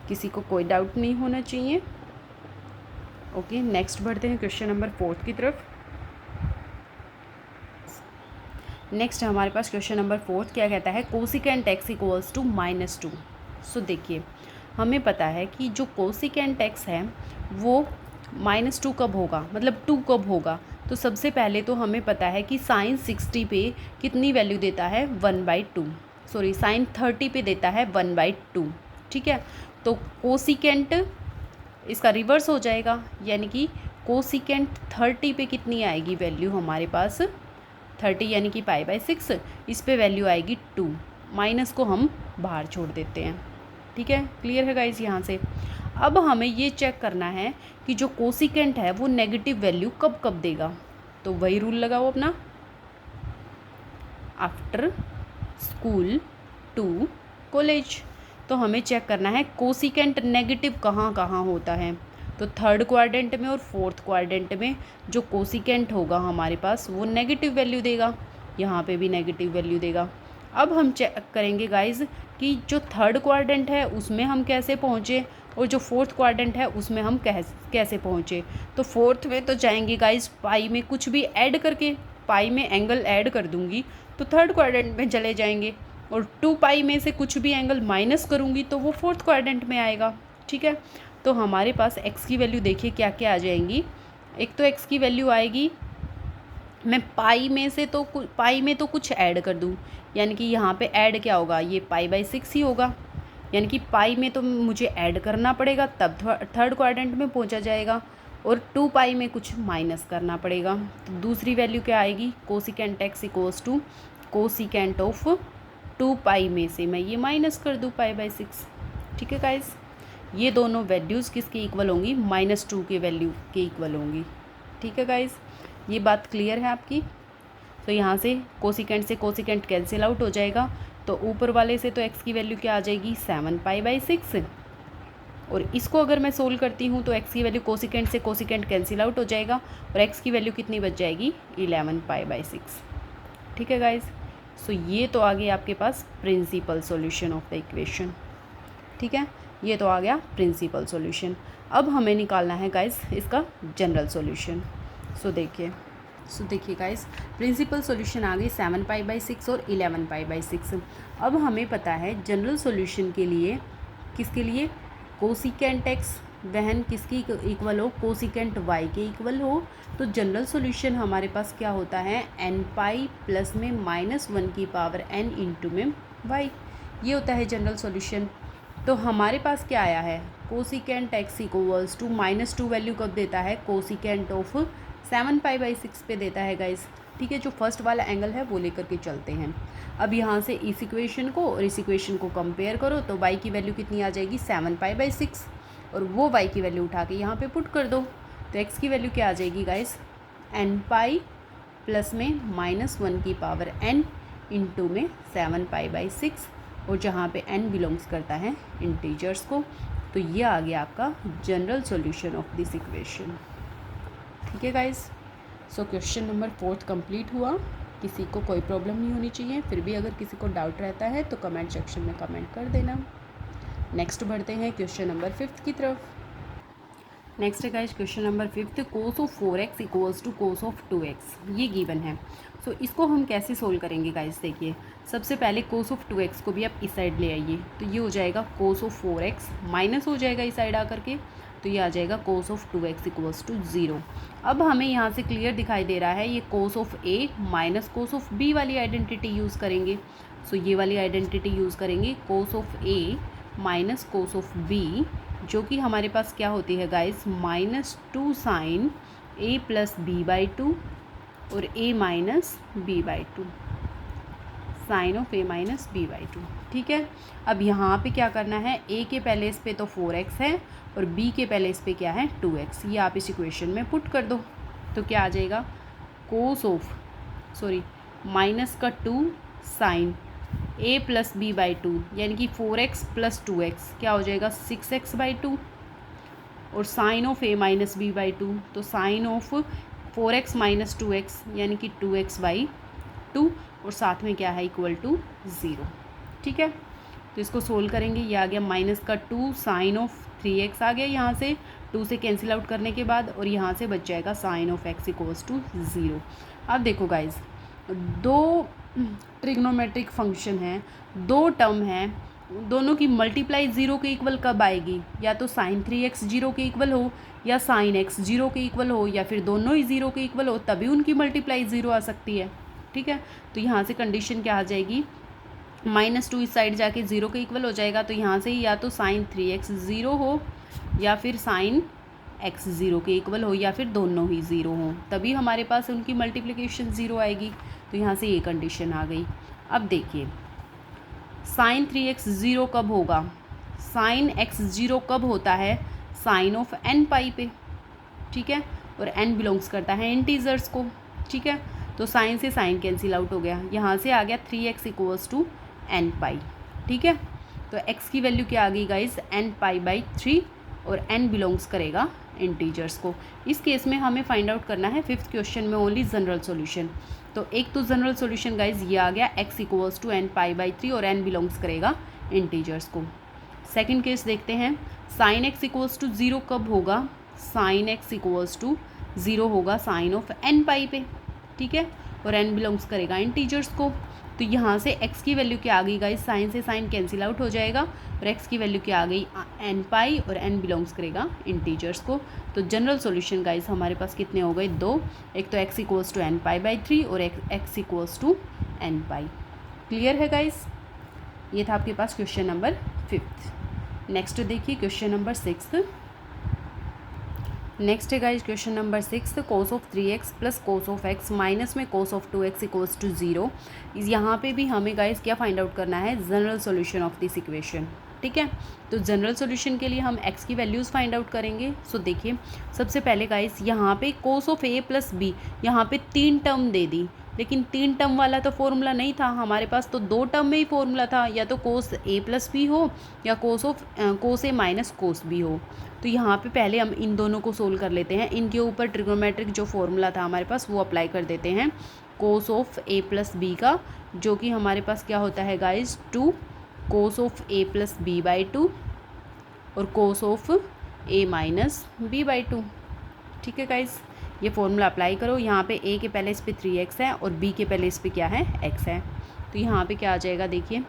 किसी को कोई डाउट नहीं होना चाहिए। ओके, नेक्स्ट बढ़ते हैं क्वेश्चन नंबर 4 की तरफ। नेक्स्ट हमारे पास क्वेश्चन नंबर 4 क्या कहता है, कोसिकेंट x इक्वल्स टू -2। सो देखिए हमें पता है कि जो कोसिकेंट x है वो -2 कब होगा, मतलब 2 कब होगा। तो सबसे पहले तो हमें पता है कि साइन 60 पे कितनी वैल्यू देता है, 1/2, सॉरी साइन 30 पे देता है 1/2, ठीक है। तो कोसिकेंट इसका रिवर्स हो जाएगा, यानी कि कोसिकेंट 30 पे कितनी आएगी वैल्यू हमारे पास, 30 यानी कि पाई बाई 6, इस पे वैल्यू आएगी 2, माइनस को हम बाहर छोड़ देते हैं, ठीक है। क्लियर है गाइस यहाँ से। अब हमें ये चेक करना है कि जो कोसिकेंट है वो नेगेटिव वैल्यू कब कब देगा। तो वही रूल लगाओ अपना, आफ्टर स्कूल टू कॉलेज। तो हमें चेक करना है कोसिकेंट नेगेटिव कहाँ कहाँ होता है। तो थर्ड क्वाड्रेंट में और फोर्थ क्वाड्रेंट में जो कोसिकेंट होगा हमारे पास वो नेगेटिव वैल्यू देगा, यहाँ पे भी नेगेटिव वैल्यू देगा। अब हम चेक करेंगे गाइज कि जो थर्ड क्वाड्रेंट है उसमें हम कैसे पहुँचे और जो फोर्थ क्वाड्रेंट है उसमें हम कैसे पहुँचे। तो फोर्थ में तो जाएंगे गाइज पाई में कुछ भी ऐड करके, पाई में एंगल ऐड कर दूंगी तो थर्ड क्वाड्रेंट में चले जाएंगे, और 2 पाई में से कुछ भी एंगल माइनस करूंगी तो वो फोर्थ क्वाड्रेंट में आएगा, ठीक है। तो हमारे पास x की वैल्यू देखिए क्या क्या आ जाएंगी। एक तो x की वैल्यू आएगी, मैं पाई में तो कुछ ऐड कर दूं, यानी कि यहाँ पे ऐड क्या होगा, ये पाई बाई 6 ही होगा, यानी कि पाई में तो मुझे ऐड करना पड़ेगा तब थर्ड क्वाड्रेंट में पहुँचा जाएगा, और 2 पाई में कुछ माइनस करना पड़ेगा। तो दूसरी वैल्यू क्या आएगी, cosecant x equals to cosecant of 2 pi में से मैं ये माइनस कर दूँ पाई बाई 6, ठीक है गाइस। ये दोनों वैल्यूज़ किसके इक्वल होंगी, -2 के वैल्यू के इक्वल होंगी, ठीक है गाइस। ये बात क्लियर है आपकी। तो यहाँ से कोसिकेंट कैंसिल आउट हो जाएगा, तो ऊपर वाले से तो x की वैल्यू क्या आ जाएगी, 7 पाई बाई 6, और इसको अगर मैं सोल्व करती हूँ तो x की वैल्यू कोसिकेंट से कोसिकेंट कैंसिल आउट हो जाएगा, और x की वैल्यू कितनी बच जाएगी, 11 पाई बाई 6, ठीक है गाइस। सो ये तो आ गया आपके पास principal solution of the equation, ठीक है। ये तो आ गया प्रिंसिपल सॉल्यूशन। अब हमें निकालना है गाइस इसका जनरल सॉल्यूशन। सो देखिए गाइस, प्रिंसिपल सॉल्यूशन आ गई 7 पाई बाई 6 और 11 पाई बाई 6। अब हमें पता है जनरल सॉल्यूशन के लिए, किसके लिए, कोसिकेंट x वहन किसकी इक्वल हो, कोसिकेंट y के इक्वल हो, तो जनरल सॉल्यूशन हमारे पास क्या होता है, n पाई प्लस में -1 की पावर n इंटू में y, ये होता है जनरल सॉल्यूशन। तो हमारे पास क्या आया है, cosecant x equals to -2 value कब देता है, कोसिकेंट ऑफ 7π/6 पे देता है गाइस। ठीक है, जो फर्स्ट वाला एंगल है वो लेकर के चलते हैं। अब यहाँ से इस इक्वेशन को और इस इक्वेशन को कंपेयर करो तो y की वैल्यू कितनी आ जाएगी, 7π/6, और वो y की वैल्यू उठा के यहाँ पे पुट कर दो तो x की वैल्यू क्या आ जाएगी गाइस, n पाई प्लस में -1 की पावर n इंटू में 7π/6, और जहाँ पे n बिलोंग्स करता है इंटीजर्स को। तो ये आ गया आपका general solution of this equation. ठीक है guys, so question number 4 complete हुआ। किसी को कोई प्रॉब्लम नहीं होनी चाहिए, फिर भी अगर किसी को डाउट रहता है तो कमेंट सेक्शन में कमेंट कर देना। नेक्स्ट बढ़ते हैं क्वेश्चन नंबर 5 की तरफ। नेक्स्ट है guys question number 5, cos of 4x equals to cos of 2x, ये गिवन है। सो इसको हम कैसे सोल्व करेंगे गाइस, देखिए सबसे पहले कोस ऑफ 2x को भी आप इस साइड ले आइए, तो ये हो जाएगा कोस ऑफ 4x, माइनस हो जाएगा इस साइड आकर के, तो ये आ जाएगा cos of 2x equals to 0। अब हमें यहाँ से क्लियर दिखाई दे रहा है ये cos of a minus cos of b वाली आइडेंटिटी यूज़ करेंगे। सो ये वाली आइडेंटिटी यूज़ करेंगे, cos of a minus cos of b, जो कि हमारे पास क्या होती है guys, -2 sine a plus b/2 और a minus b/2, sine of a minus b/2। ठीक है, अब यहाँ पे क्या करना है, a के पहले इस पे तो 4x है और b के पहले इस पे क्या है 2x, ये आप इस इक्वेशन में पुट कर दो तो क्या आ जाएगा, cos of -2 sine a plus b/2 यानी कि 4x प्लस 2x क्या हो जाएगा 6x/2, और sign of a minus b/2 तो sign of 4x minus 2x यानी कि 2x/2, और साथ में क्या है इक्वल टू 0। ठीक है, तो इसको सोल्व करेंगे, ये आ गया -2 साइन ऑफ 3x आ गया यहाँ से 2 से कैंसिल आउट करने के बाद, और यहाँ से बच जाएगा sine of x equals to 0। अब देखो गाइज, दो ट्रिग्नोमेट्रिक फंक्शन हैं, दो टर्म हैं, दोनों की मल्टीप्लाई 0 के इक्वल कब आएगी, या तो साइन 3x 0 के इक्वल हो या साइन x 0 के इक्वल हो, या फिर दोनों ही 0 के इक्वल हो, तभी उनकी मल्टीप्लाई 0 आ सकती है। ठीक है, तो यहाँ से कंडीशन क्या आ जाएगी, -2 इस साइड जाके 0 के इक्वल हो जाएगा, तो यहाँ से या तो साइन 3x 0 हो या फिर साइन x 0 के इक्वल हो, या फिर दोनों ही 0 हों, तभी हमारे पास उनकी मल्टीप्लिकेशन 0 आएगी। तो यहाँ से ये कंडीशन आ गई। अब देखिए साइन 3x 0 कब होगा, साइन x 0 कब होता है, साइन ऑफ n पाई पे। ठीक है, और n बिलोंग्स करता है इंटीजर्स को। ठीक है, तो साइन से साइन कैंसिल आउट हो गया, यहाँ से आ गया 3x इक्वल्स टू n पाई। ठीक है, तो x की वैल्यू क्या आ गई गाइस, n पाई/3, और n बिलोंग्स करेगा इंटीजर्स को। इस केस में हमें फाइंड आउट करना है 5th क्वेश्चन में ओनली जनरल सॉल्यूशन। तो एक तो जनरल सॉल्यूशन गाइज ये आ गया, x equals to n pi और n बिलोंग्स करेगा इंटीजर्स को। सेकंड केस देखते हैं, साइन x इक्वल्स टू 0 कब होगा, साइन x इक्वल्स टू 0 होगा साइन ऑफ n पाई पे। ठीक है, और n बिलोंग्स करेगा इंटीजर्स को। तो यहाँ से x की वैल्यू क्या आ गई गाइज, साइन से साइन कैंसिल आउट हो जाएगा, और x की वैल्यू क्या आ गई n पाई, और n बिलोंग्स करेगा इंटीजर्स को। तो जनरल सॉल्यूशन गाइज हमारे पास कितने हो गए, 2, एक तो x equals to n pi और x equals to n pi. Clear है गाइज, ये था आपके पास क्वेश्चन नंबर 5। नेक्स्ट देखिए क्वेश्चन नंबर 6। नेक्स्ट है guys question number 6, cos of 3x plus cos of x minus में cos of 2x equals to 0। यहाँ पे भी हमें गाइज क्या फाइंड आउट करना है, general solution of this equation. ठीक है, तो जनरल सॉल्यूशन के लिए हम x की वैल्यूज़ फाइंड आउट करेंगे। सो देखिए सबसे पहले गाइज यहाँ पे cos of a plus b, यहाँ पे 3 टर्म दे दी, लेकिन 3 टर्म वाला तो फॉर्मूला नहीं था हमारे पास, तो 2 टर्म में ही फॉर्मूला था, या तो कोस a प्लस b हो या कोस a माइनस कोस b हो। तो यहाँ पे पहले हम इन दोनों को सोल्व कर लेते हैं, इनके ऊपर ट्रिग्नोमेट्रिक जो फॉर्मूला था हमारे पास वो अप्लाई कर देते हैं, cos of a plus b का, जो कि हमारे पास क्या होता है guys 2 cos of a plus b/2 और cos of a minus b/2। ठीक है गाइज, ये फॉर्मूला अप्लाई करो। यहाँ पे a के पहले इस पे 3x है और b के पहले इस पे क्या है x है, तो यहाँ पे क्या आ जाएगा देखिए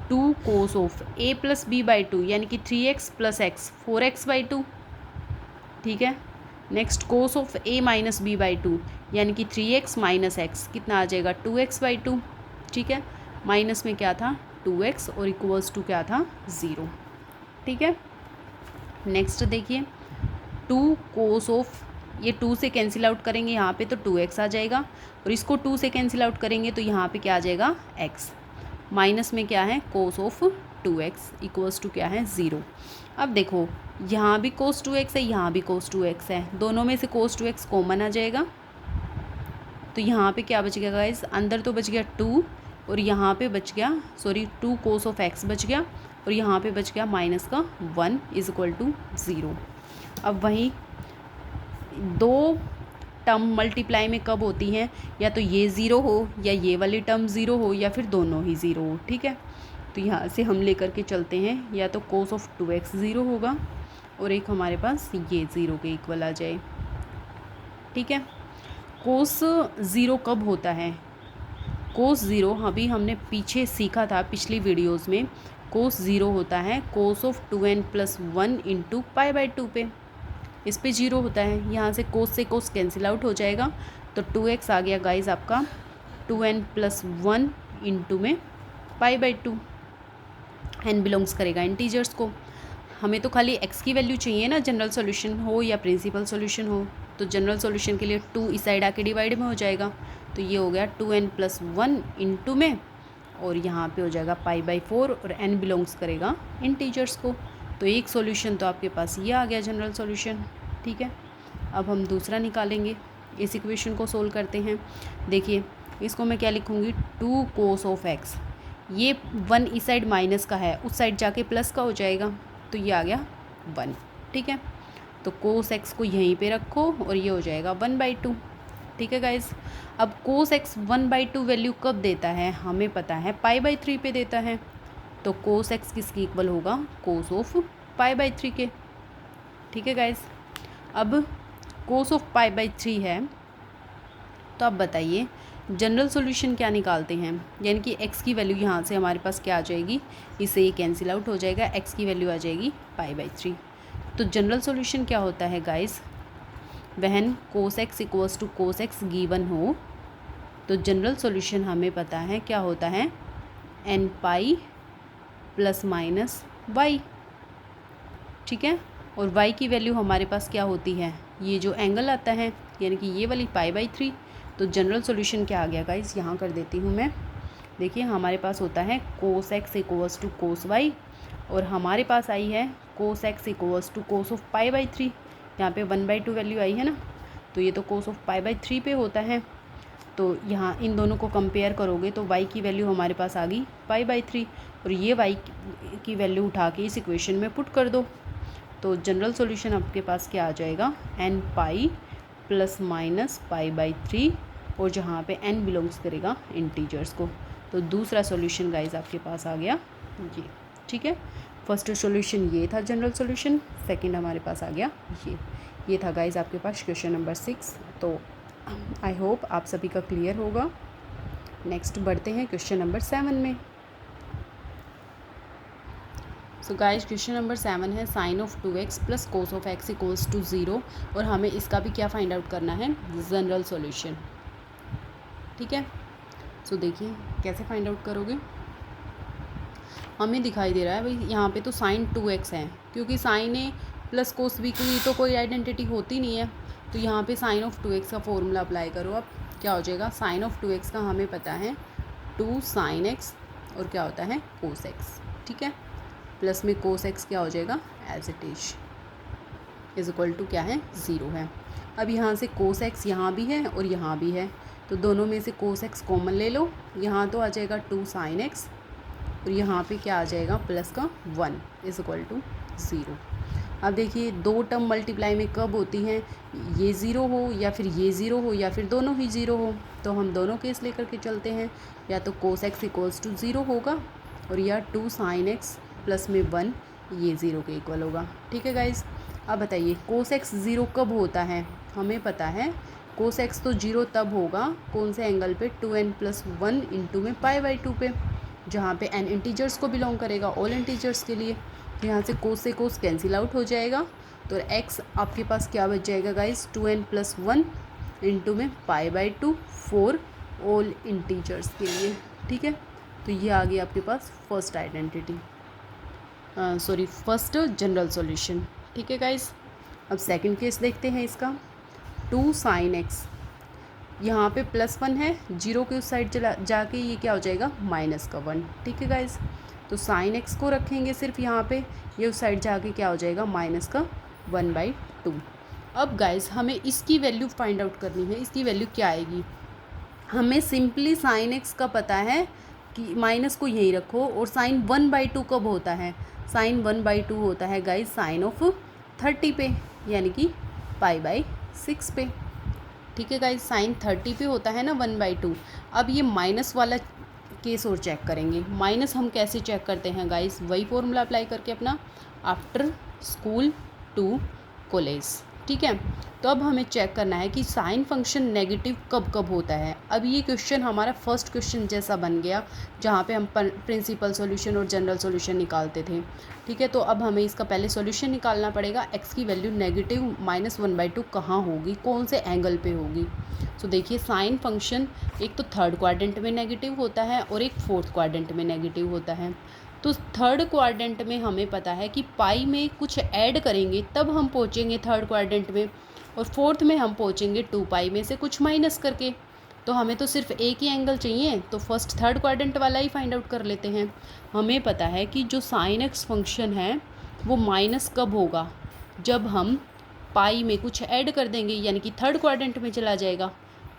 two cos of a plus b by two यानी कि 3x plus x 4x by two, ठीक है। Next cos of a minus b by two यानी कि 3x माइनस एक्स कितना आ जाएगा 2x बाई टू, ठीक है। माइनस में क्या था 2x और इक्वल्स टू क्या था 0, ठीक है। नेक्स्ट देखिए टू कोस ऑफ, ये 2 से कैंसिल आउट करेंगे यहाँ पे तो 2x आ जाएगा और इसको 2 से कैंसिल आउट करेंगे तो यहाँ पे क्या आ जाएगा x। माइनस में क्या है कोस ऑफ 2x इक्वल्स टू क्या है 0। अब देखो यहाँ भी कोस 2x है, यहाँ भी कोस 2x है, दोनों में से कोस 2x कॉमन आ जाएगा तो यहाँ पे क्या बच गया गाइस, अंदर तो बच गया 2 और यहाँ पे बच गया 2 कोस ऑफ x बच गया और यहाँ पे बच गया माइनस का 1 इज इक्वल टू 0। अब वहीं दो टर्म मल्टीप्लाई में कब होती हैं, या तो ये 0 हो या ये वाली टर्म 0 हो या फिर दोनों ही 0 हो, ठीक है। तो यहाँ से हम लेकर के चलते हैं, या तो कोस ऑफ 2x 0 होगा और एक हमारे पास ये 0 के इक्वल आ जाए, ठीक है। कोस 0 कब होता है, कोस 0 अभी हमने पीछे सीखा था पिछली वीडियोस में, कोस 0 होता है cos of 2n plus 1 into pi by 2 पे, इस पे 0 होता है। यहाँ से कोस कैंसिल आउट हो जाएगा तो 2x आ गया गाइज आपका 2n प्लस 1 इंटू में पाई बाई 2, n बिलोंग्स करेगा इंटीजर्स को। हमें तो खाली x की वैल्यू चाहिए ना, जनरल सॉल्यूशन हो या प्रिंसिपल सॉल्यूशन हो, तो जनरल सॉल्यूशन के लिए 2 इस साइड आके डिवाइड में हो जाएगा तो ये हो गया 2n प्लस 1 इंटू में और यहाँ पे हो जाएगा पाई बाई 4 और n बिलोंग्स करेगा इंटीजर्स को। तो एक सॉल्यूशन तो आपके पास ये आ गया जनरल सॉल्यूशन, ठीक है। अब हम दूसरा निकालेंगे, इस इक्वेशन को सोल्व करते हैं। देखिए इसको मैं क्या लिखूँगी 2 कोस ऑफ x, ये 1 इस साइड माइनस का है उस साइड जाके प्लस का हो जाएगा तो ये आ गया 1, ठीक है। तो कोस x को यहीं पे रखो और ये हो जाएगा 1/2, ठीक है गाइज। अब कोस x 1/2 वैल्यू कब देता है, हमें पता है पाई बाई 3 पे देता है, तो कोस x किसकी इक्वल होगा कोस ऑफ पाई बाई 3 के, ठीक है गाइज। अब कोस ऑफ पाई बाई 3 है तो अब बताइए जनरल सॉल्यूशन क्या निकालते हैं, यानी कि x की वैल्यू यहाँ से हमारे पास क्या आ जाएगी, इससे ये कैंसिल आउट हो जाएगा, x की वैल्यू आ जाएगी पाई बाई 3। तो जनरल सॉल्यूशन क्या होता है guys, when cos x equals to cos x given हो तो जनरल सॉल्यूशन हमें पता है क्या होता है n pi plus minus y, ठीक है। और y की वैल्यू हमारे पास क्या होती है, ये जो एंगल आता है यानी कि ये वाली पाई बाई 3। तो जनरल सॉल्यूशन क्या आ गया गाइस, यहाँ कर देती हूँ मैं। देखिए हमारे पास होता है कोस x equals to cos y और हमारे पास आई है कोस x equals to cos of pi by 3, यहाँ पे 1/2 वैल्यू आई है ना, तो ये तो कोस ऑफ पाई बाई 3 पे होता है। तो यहाँ इन दोनों को कंपेयर करोगे तो y की वैल्यू हमारे पास आ गई पाई बाई 3 और ये y की वैल्यू उठा के इस इक्वेशन में पुट कर दो तो जनरल सॉल्यूशन आपके पास क्या आ जाएगा n pi plus minus pi by 3 और जहाँ पे n बिलोंग्स करेगा इंटीजर्स को। तो दूसरा सॉल्यूशन गाइज आपके पास आ गया ये, ठीक है। फर्स्ट सॉल्यूशन ये था जनरल सॉल्यूशन, सेकंड हमारे पास आ गया ये था गाइज आपके पास क्वेश्चन नंबर 6। तो आई होप आप सभी का क्लियर होगा। नेक्स्ट बढ़ते हैं क्वेश्चन नंबर 7 में। सो गाइज क्वेश्चन नंबर 7 है sine of 2x plus cos of x equals to 0 और हमें इसका भी क्या फाइंड आउट करना है जनरल सॉल्यूशन, ठीक है। सो देखिए कैसे फाइंड आउट करोगे, हमें दिखाई दे रहा है भाई यहाँ पे तो साइन 2x है, क्योंकि sign a plus cos B की तो कोई आइडेंटिटी होती नहीं है, तो यहाँ पे साइन ऑफ 2x का फॉर्मूला अप्लाई करो। अब क्या हो जाएगा, साइन ऑफ 2x का हमें पता है 2 साइन x और क्या होता है कोस x, ठीक है। प्लस में कोस x क्या हो जाएगा as it is equal to क्या है 0 है। अब यहाँ से कोस x यहाँ भी है और यहाँ भी है, तो दोनों में से कोस x कॉमन ले लो, यहाँ तो आ जाएगा 2 साइन x और यहाँ पे क्या आ जाएगा प्लस का 1 इज इक्वल टू 0। अब देखिए दो टर्म मल्टीप्लाई में कब होती हैं, ये 0 हो या फिर ये 0 हो या फिर दोनों ही 0 हो, तो हम दोनों केस लेकर के चलते हैं। या तो कोस x इक्वल्स टू 0 होगा और या 2 साइन x प्लस में 1 ये 0 के इक्वल होगा, ठीक है गाइज। अब बताइए कोस x 0 कब होता है, हमें पता है कोस x तो 0 तब होगा कौन से एंगल पे 2n प्लस 1 इंटू में पाई बाई 2 पे, जहाँ पे n इंटीजर्स को बिलोंग करेगा, ऑल इंटीजर्स के लिए। तो यहाँ से कोस से कोस कैंसिल आउट हो जाएगा, तो x आपके पास क्या बच जाएगा गाइस, 2n + 1 इंटू में π/2 4 ऑल इंटीजर्स के लिए। ठीक है, तो ये आ गया आपके पास first identity, first general solution. ठीक है गाइस, अब सेकंड केस देखते हैं इसका। 2 sin x, यहाँ पे +1 है, जीरो के उस साइड चला जाके ये क्या हो जाएगा, -1। ठीक है गाइस, तो sin x को रखेंगे सिर्फ यहाँ पे, ये उस साइड जाके क्या हो जाएगा, -1/2। अब गाइस हमें इसकी वैल्यू फाइंड आउट करनी है। इसकी वैल्यू क्या आएगी, हमें सिंपली sin x का पता है कि माइनस को यहीं रखो, और sin 1/2 कब होता है, sin 1/2 होता है गाइस sin ऑफ 30 पे, यानी कि π/6 पे। ठीक है गाइस, sin 30 पे होता है ना 1/2। अब ये माइनस वाला केस और चेक करेंगे। माइनस हम कैसे चेक करते हैं गाइस, वही फॉर्मूला अप्लाई करके अपना, आफ्टर स्कूल टू कॉलेज। ठीक है, तो अब हमें चेक करना है कि साइन फंक्शन नेगेटिव कब कब होता है। अब ये क्वेश्चन हमारा फर्स्ट क्वेश्चन जैसा बन गया, जहाँ पे हम प्रिंसिपल सॉल्यूशन और जनरल सॉल्यूशन निकालते थे। ठीक है, तो अब हमें इसका पहले सॉल्यूशन निकालना पड़ेगा। एक्स की वैल्यू नेगेटिव -1/2 कहाँ होगी, कौन से एंगल पे होगी। तो देखिए, साइन फंक्शन एक तो थर्ड क्वाड्रेंट में नेगेटिव होता है और एक फोर्थ क्वाड्रेंट में नेगेटिव होता है। तो थर्ड क्वाड्रेंट में हमें पता है कि पाई में कुछ ऐड करेंगे तब हम पहुँचेंगे थर्ड क्वाड्रेंट में, और फोर्थ में हम पहुँचेंगे 2 में से कुछ माइनस करके। तो हमें तो सिर्फ एक ही एंगल चाहिए, तो फर्स्ट थर्ड क्वाड्रेंट वाला ही फाइंड आउट कर लेते हैं। हमें पता है कि जो साइन एक्स फंक्शन है वो माइनस कब होगा, जब हम पाई में कुछ ऐड कर देंगे, यानी कि थर्ड क्वाड्रेंट में चला जाएगा।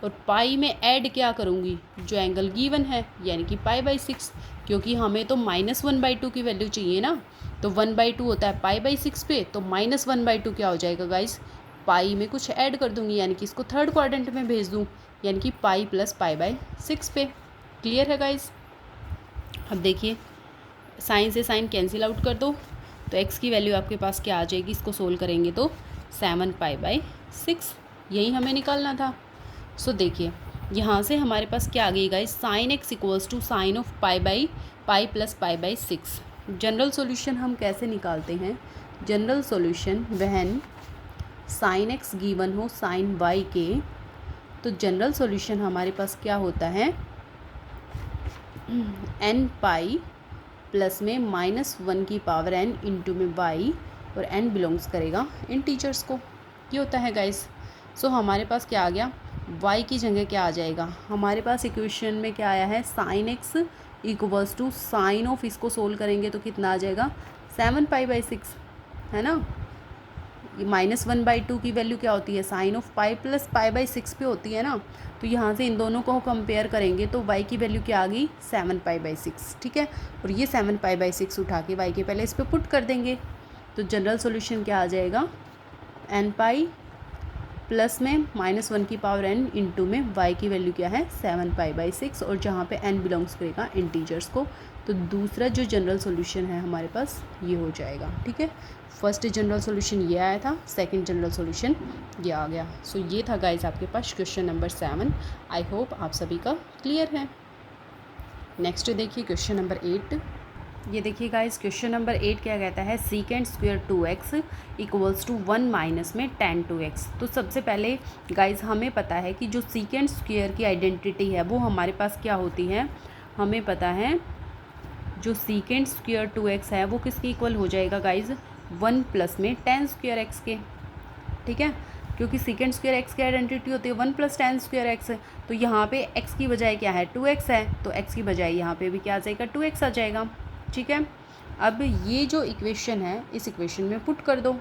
और पाई में ऐड क्या करूँगी, जो एंगल गिवन है, यानी कि π/6, क्योंकि हमें तो -1/2 की वैल्यू चाहिए ना। तो 1/2 होता है π/6 पे, तो -1/2 क्या हो जाएगा गाइस, पाई में कुछ ऐड कर दूँगी, यानी कि इसको थर्ड क्वाड्रेंट में भेज दूँ, यानी कि पाई + π/6 पे। क्लियर है गाइस। अब देखिए, साइन से साइन कैंसिल आउट कर दो, तो एक्स की वैल्यू आपके पास क्या आ जाएगी, इसको सोल्व करेंगे तो 7π/6, यही हमें निकालना था। सो देखिए, यहाँ से हमारे पास क्या आ गई guys, sine x = sine of π + π/6। General solution हम कैसे निकालते हैं, general solution when sine x given हो साइन y के, तो जनरल सॉल्यूशन हमारे पास क्या होता है, n प्लस में -1 की पावर n इंटू में y, और n बिलोंग्स करेगा इंटीजर्स को। ये होता है गाइस। सो हमारे पास क्या आ गया, y की जगह क्या आ जाएगा, हमारे पास इक्वेशन में क्या आया है, साइन एक्स = साइन ऑफ, इसको सोल्व करेंगे तो कितना आ जाएगा, 7π/6, है ना। ये -1/2 की वैल्यू क्या होती है, साइन ऑफ पाई + π/6 पे होती है ना। तो यहाँ से इन दोनों को कंपेयर करेंगे तो y की वैल्यू क्या आ गई, 7π/6। ठीक है, और ये 7π/6 उठा के y के पहले इस पर पुट कर देंगे, तो जनरल सॉल्यूशन क्या आ जाएगा, n प्लस में -1 की पावर n इंटू में y की वैल्यू क्या है, 7π/6, और जहाँ पे n बिलोंग्स करेगा इंटीजर्स को। तो दूसरा जो जनरल सॉल्यूशन है हमारे पास ये हो जाएगा। ठीक है, फर्स्ट जनरल सॉल्यूशन ये आया था, सेकंड जनरल सॉल्यूशन ये आ गया। सो ये था गाइस आपके पास क्वेश्चन नंबर 7। आई होप आप सभी का क्लियर है। नेक्स्ट देखिए क्वेश्चन नंबर 8। ये देखिए गाइस, क्वेश्चन नंबर 8 क्या कहता है, सीकेंड स्क्वायर 2x = 1 माइनस में tan 2x। तो सबसे पहले गाइस हमें पता है कि जो सीकेंड स्क्वायर की आइडेंटिटी है वो हमारे पास क्या होती है, हमें पता है जो सीकेंड स्क्वायर 2x है वो किसके इक्वल हो जाएगा गाइस, 1 प्लस में tan स्क्वायर x के। ठीक है, क्योंकि सीकेंड स्क्वायर x की आइडेंटिटी होती है 1 + tan स्क्वायर x। तो यहाँ पे x की बजाय क्या है, 2x है, तो x की बजाय यहाँ पे भी क्या आ जाएगा, 2x आ जाएगा। ठीक है, अब ये जो इक्वेशन है इस इक्वेशन में पुट कर दो,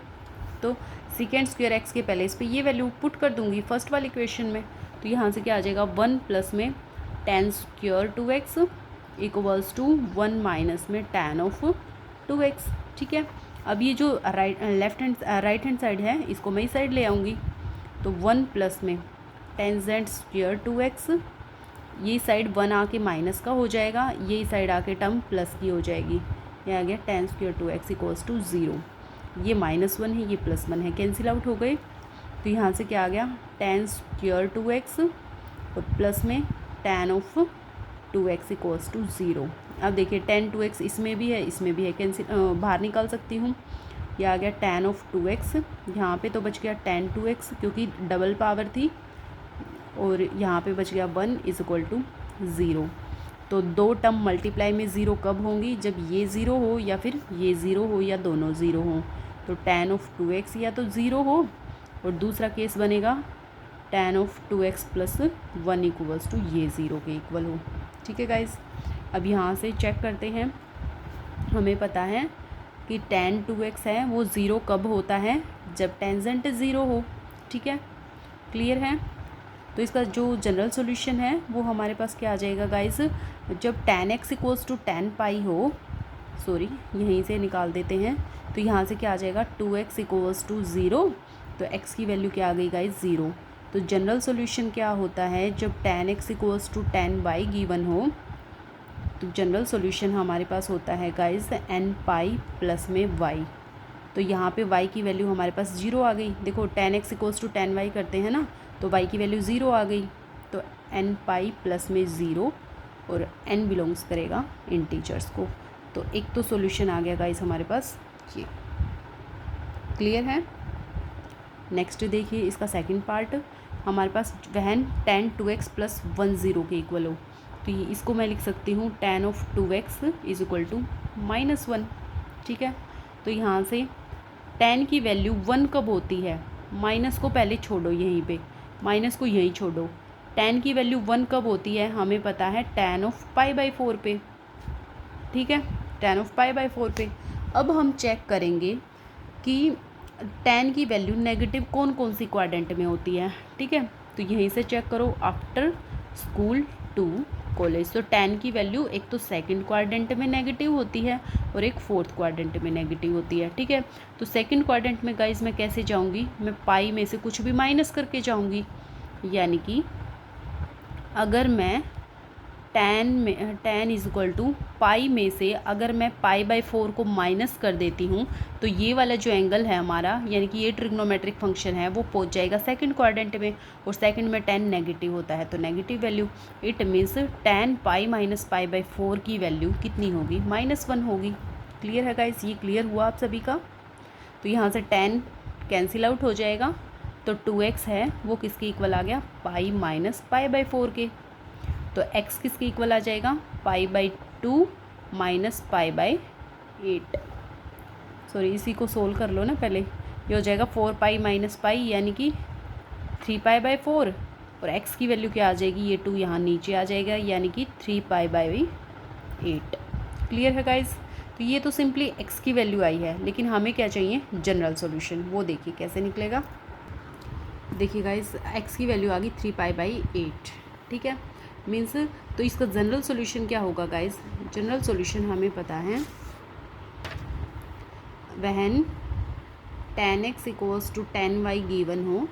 तो सीकेंड स्क्वायर x के पहले इस पर ये वैल्यू पुट कर दूंगी फर्स्ट वाली इक्वेशन में, तो यहाँ से क्या आ जाएगा, 1 प्लस में tan स्क्वायर 2x = 1 माइनस में tan ऑफ 2x। ठीक है, अब ये जो राइट हैंड साइड है इसको मैं इस साइड ले आऊँगी, तो 1 प्लस में tan z स्क्वायर 2x, ये साइड 1 आके माइनस का हो जाएगा, ये साइड आके टर्म प्लस की हो जाएगी, ये आ गया tan स्क्वायर 2x = 0। ये -1 है, ये +1 है, कैंसिल आउट हो गए। तो यहाँ से क्या आ गया, tan स्क्वायर 2x और प्लस में tan ऑफ 2x = 0। अब देखिए tan 2x इसमें भी है, इसमें भी है, कैंसिल बाहर निकाल सकती हूँ। ये आ गया tan ऑफ 2x, यहाँ पे तो बच गया tan 2x क्योंकि डबल पावर थी, और यहाँ पे बच गया 1 इज इक्वल टू 0। तो दो टर्म मल्टीप्लाई में ज़ीरो कब होंगी? जब ये ज़ीरो हो या फिर ये ज़ीरो हो या दोनों ज़ीरो हो। तो tan ऑफ 2x या तो ज़ीरो हो, और दूसरा केस बनेगा tan of 2x plus 1 equals to ये ज़ीरो के इक्वल हो। ठीक है गाइज, अब यहाँ से चेक करते हैं। हमें पता है कि tan 2x है वो ज़ीरो कब होता है? जब टेंजेंट ज़ीरो हो। ठीक है, क्लियर है? तो इसका जो जनरल सॉल्यूशन है वो हमारे पास क्या आ जाएगा गाइस? जब tan x equals to tan pi हो, सॉरी यहीं से निकाल देते हैं, तो यहाँ से क्या आ जाएगा? 2x equals to 0। तो x की वैल्यू क्या आ गई गाइस? 0। तो जनरल सॉल्यूशन क्या होता है? जब tan x equals to tan y given हो, तो जनरल सॉल्यूशन हमारे पास होता है गाइस n पाई प्लस में y। तो यहाँ पे y की वैल्यू हमारे पास 0 आ गई। देखो tan x equals to tan y करते हैं ना, तो y की वैल्यू 0 आ गई। तो n पाई प्लस में 0, और n बिलोंग्स करेगा इंटीजर्स को। तो एक तो सॉल्यूशन आ गया गाइस हमारे पास ये। क्लियर है? नेक्स्ट देखिए इसका सेकंड पार्ट, हमारे पास वहन tan 2x प्लस 1 0 के इक्वल हो। तो ये इसको मैं लिख सकती हूँ tan of 2x is equal to -1। ठीक है, तो यहाँ से tan की वैल्यू 1 कब होती है? माइनस को पहले छोड़ो, यहीं पे माइनस को यहीं छोड़ो। tan की वैल्यू 1 कब होती है? हमें पता है tan ऑफ π/4 पे। ठीक है, tan ऑफ π/4 पे। अब हम चेक करेंगे कि tan की वैल्यू नेगेटिव कौन कौन सी क्वाड्रेंट में होती है। ठीक है, तो यहीं से चेक करो, आफ्टर स्कूल टू कॉलेज। तो tan की वैल्यू एक तो सेकंड क्वाड्रेंट में नेगेटिव होती है और एक फोर्थ क्वाड्रेंट में नेगेटिव होती है। ठीक है, तो सेकंड क्वाड्रेंट में गाइज मैं कैसे जाऊंगी? मैं पाई में से कुछ भी माइनस करके जाऊंगी। यानी कि अगर मैं tan इज इक्वल टू पाई में से अगर मैं π/4 को माइनस कर देती हूँ, तो ये वाला जो एंगल है हमारा, यानी कि ये ट्रिग्नोमेट्रिक फंक्शन है, वो पहुँच जाएगा सेकंड क्वाड्रेंट में, और सेकंड में tan नेगेटिव होता है, तो negative value. It means tan pi minus π/4 की वैल्यू कितनी होगी? -1 होगी। क्लियर है गाइस? ये क्लियर हुआ आप सभी का? तो यहाँ से tan कैंसिल आउट हो जाएगा, तो 2x है वो किसके इक्वल आ गया? पाई माइनस π/4 के। तो x किसके इक्वल आ जाएगा? π/2 माइनस π/8। सॉरी, इसी को सोल्व कर लो ना पहले। ये हो जाएगा 4 पाई माइनस पाई, यानी कि 3 π/4, और x की वैल्यू क्या आ जाएगी? ये 2 यहाँ नीचे आ जाएगा, यानी कि 3 π/8। क्लियर है गाइज? तो ये तो सिंपली x की वैल्यू आई है, लेकिन हमें क्या चाहिए? General solution. वो देखिए कैसे निकलेगा। देखिए गाइज, x की वैल्यू आ गई 3 π/8। ठीक है, मीन्स तो इसका जनरल सॉल्यूशन क्या होगा गाइज? जनरल सॉल्यूशन हमें पता है, when tan x equals to tan y given हो,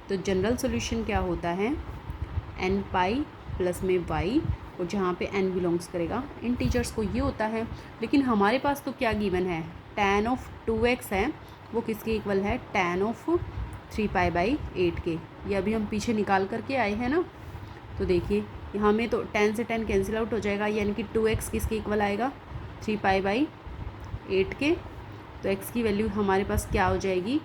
तो जनरल सॉल्यूशन क्या होता है? n पाई प्लस में y, और जहाँ पे n बिलोंग्स करेगा इंटीजर्स को, ये होता है। लेकिन हमारे पास तो क्या गिवन है? tan ऑफ 2x है वो किसके इक्वल है? tan ऑफ 3 π/8 के। ये अभी हम पीछे निकाल करके आए हैं ना। तो देखिए यहाँ में तो tan से tan कैंसिल आउट हो जाएगा, यानी कि 2x किसके इक्वल आएगा? 3 π/8 के। तो x की वैल्यू हमारे पास क्या हो जाएगी?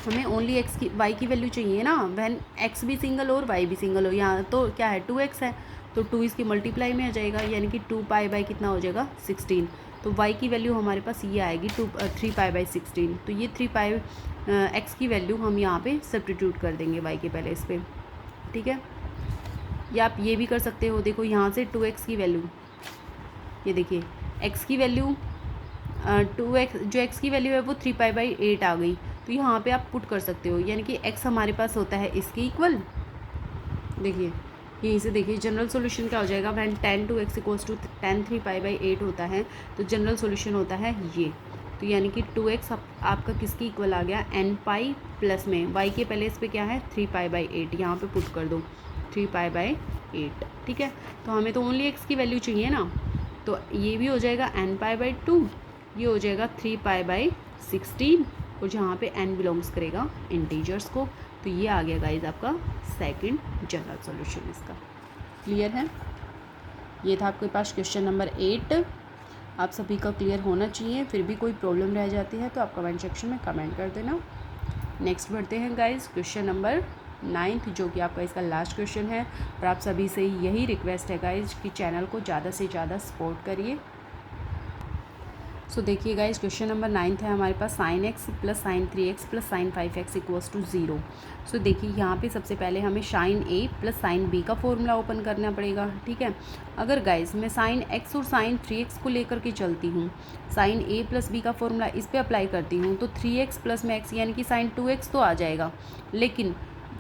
हमें ओनली y की वैल्यू चाहिए ना, वैन x भी सिंगल हो और y भी सिंगल हो। यहाँ तो क्या है? 2x है, तो 2 इसकी मल्टीप्लाई में आ जाएगा, यानी कि 2 π/ कितना हो जाएगा? 16। तो y की वैल्यू हमारे पास ये आएगी 3 π/16। तो ये 3 π x की वैल्यू हम यहाँ पे सब्स्टिट्यूट कर देंगे y के पहले इस पर। ठीक है, या आप ये भी कर सकते हो। देखो यहाँ से 2x की वैल्यू, ये देखिए x की वैल्यू 2x, जो x की वैल्यू है वो 3 π/8 आ गई। तो यहाँ पे आप पुट कर सकते हो, यानी कि x हमारे पास होता है इसके इक्वल। देखिए यहीं से देखिए जनरल सॉल्यूशन क्या हो जाएगा? When tan 2x equals to tan 3 π/8 होता है, तो जनरल सॉल्यूशन होता है ये। तो यानी कि 2x आपका किसकी इक्वल आ गया? n पाई प्लस में y के पहले इस पर क्या है? 3 π/8, यहाँ पे पुट कर दो 3 π/8। ठीक है, तो हमें तो ओनली x की वैल्यू चाहिए ना, तो ये भी हो जाएगा n π/2, ये हो जाएगा 3 π/16, और जहाँ पे n बिलोंग्स करेगा इंटीजर्स को। तो ये आ गया गाइज आपका सेकंड जनरल सॉल्यूशन इसका। क्लियर है? ये था आपके पास क्वेश्चन नंबर 8। आप सभी का क्लियर होना चाहिए। फिर भी कोई प्रॉब्लम रह जाती है तो आप कमेंट सेक्शन में कमेंट कर देना। नेक्स्ट बढ़ते हैं गाइस क्वेश्चन नंबर 9, जो कि आपका इसका लास्ट क्वेश्चन है। और आप सभी से यही रिक्वेस्ट है गाइस कि चैनल को ज़्यादा से ज़्यादा सपोर्ट करिए। सो देखिए गाइस, क्वेश्चन नंबर 9 है हमारे पास sine x plus sine 3x plus sine 5x equals to 0। So देखिए यहाँ पे सबसे पहले हमें sine a plus sine b का फॉर्मूला ओपन करना पड़ेगा। ठीक है, अगर गाइस मैं साइन x और साइन 3x को लेकर के चलती हूँ, साइन a प्लस b का फॉर्मूला इस पर अप्लाई करती हूँ तो 3x प्लस में x यानी कि साइन 2x तो आ जाएगा, लेकिन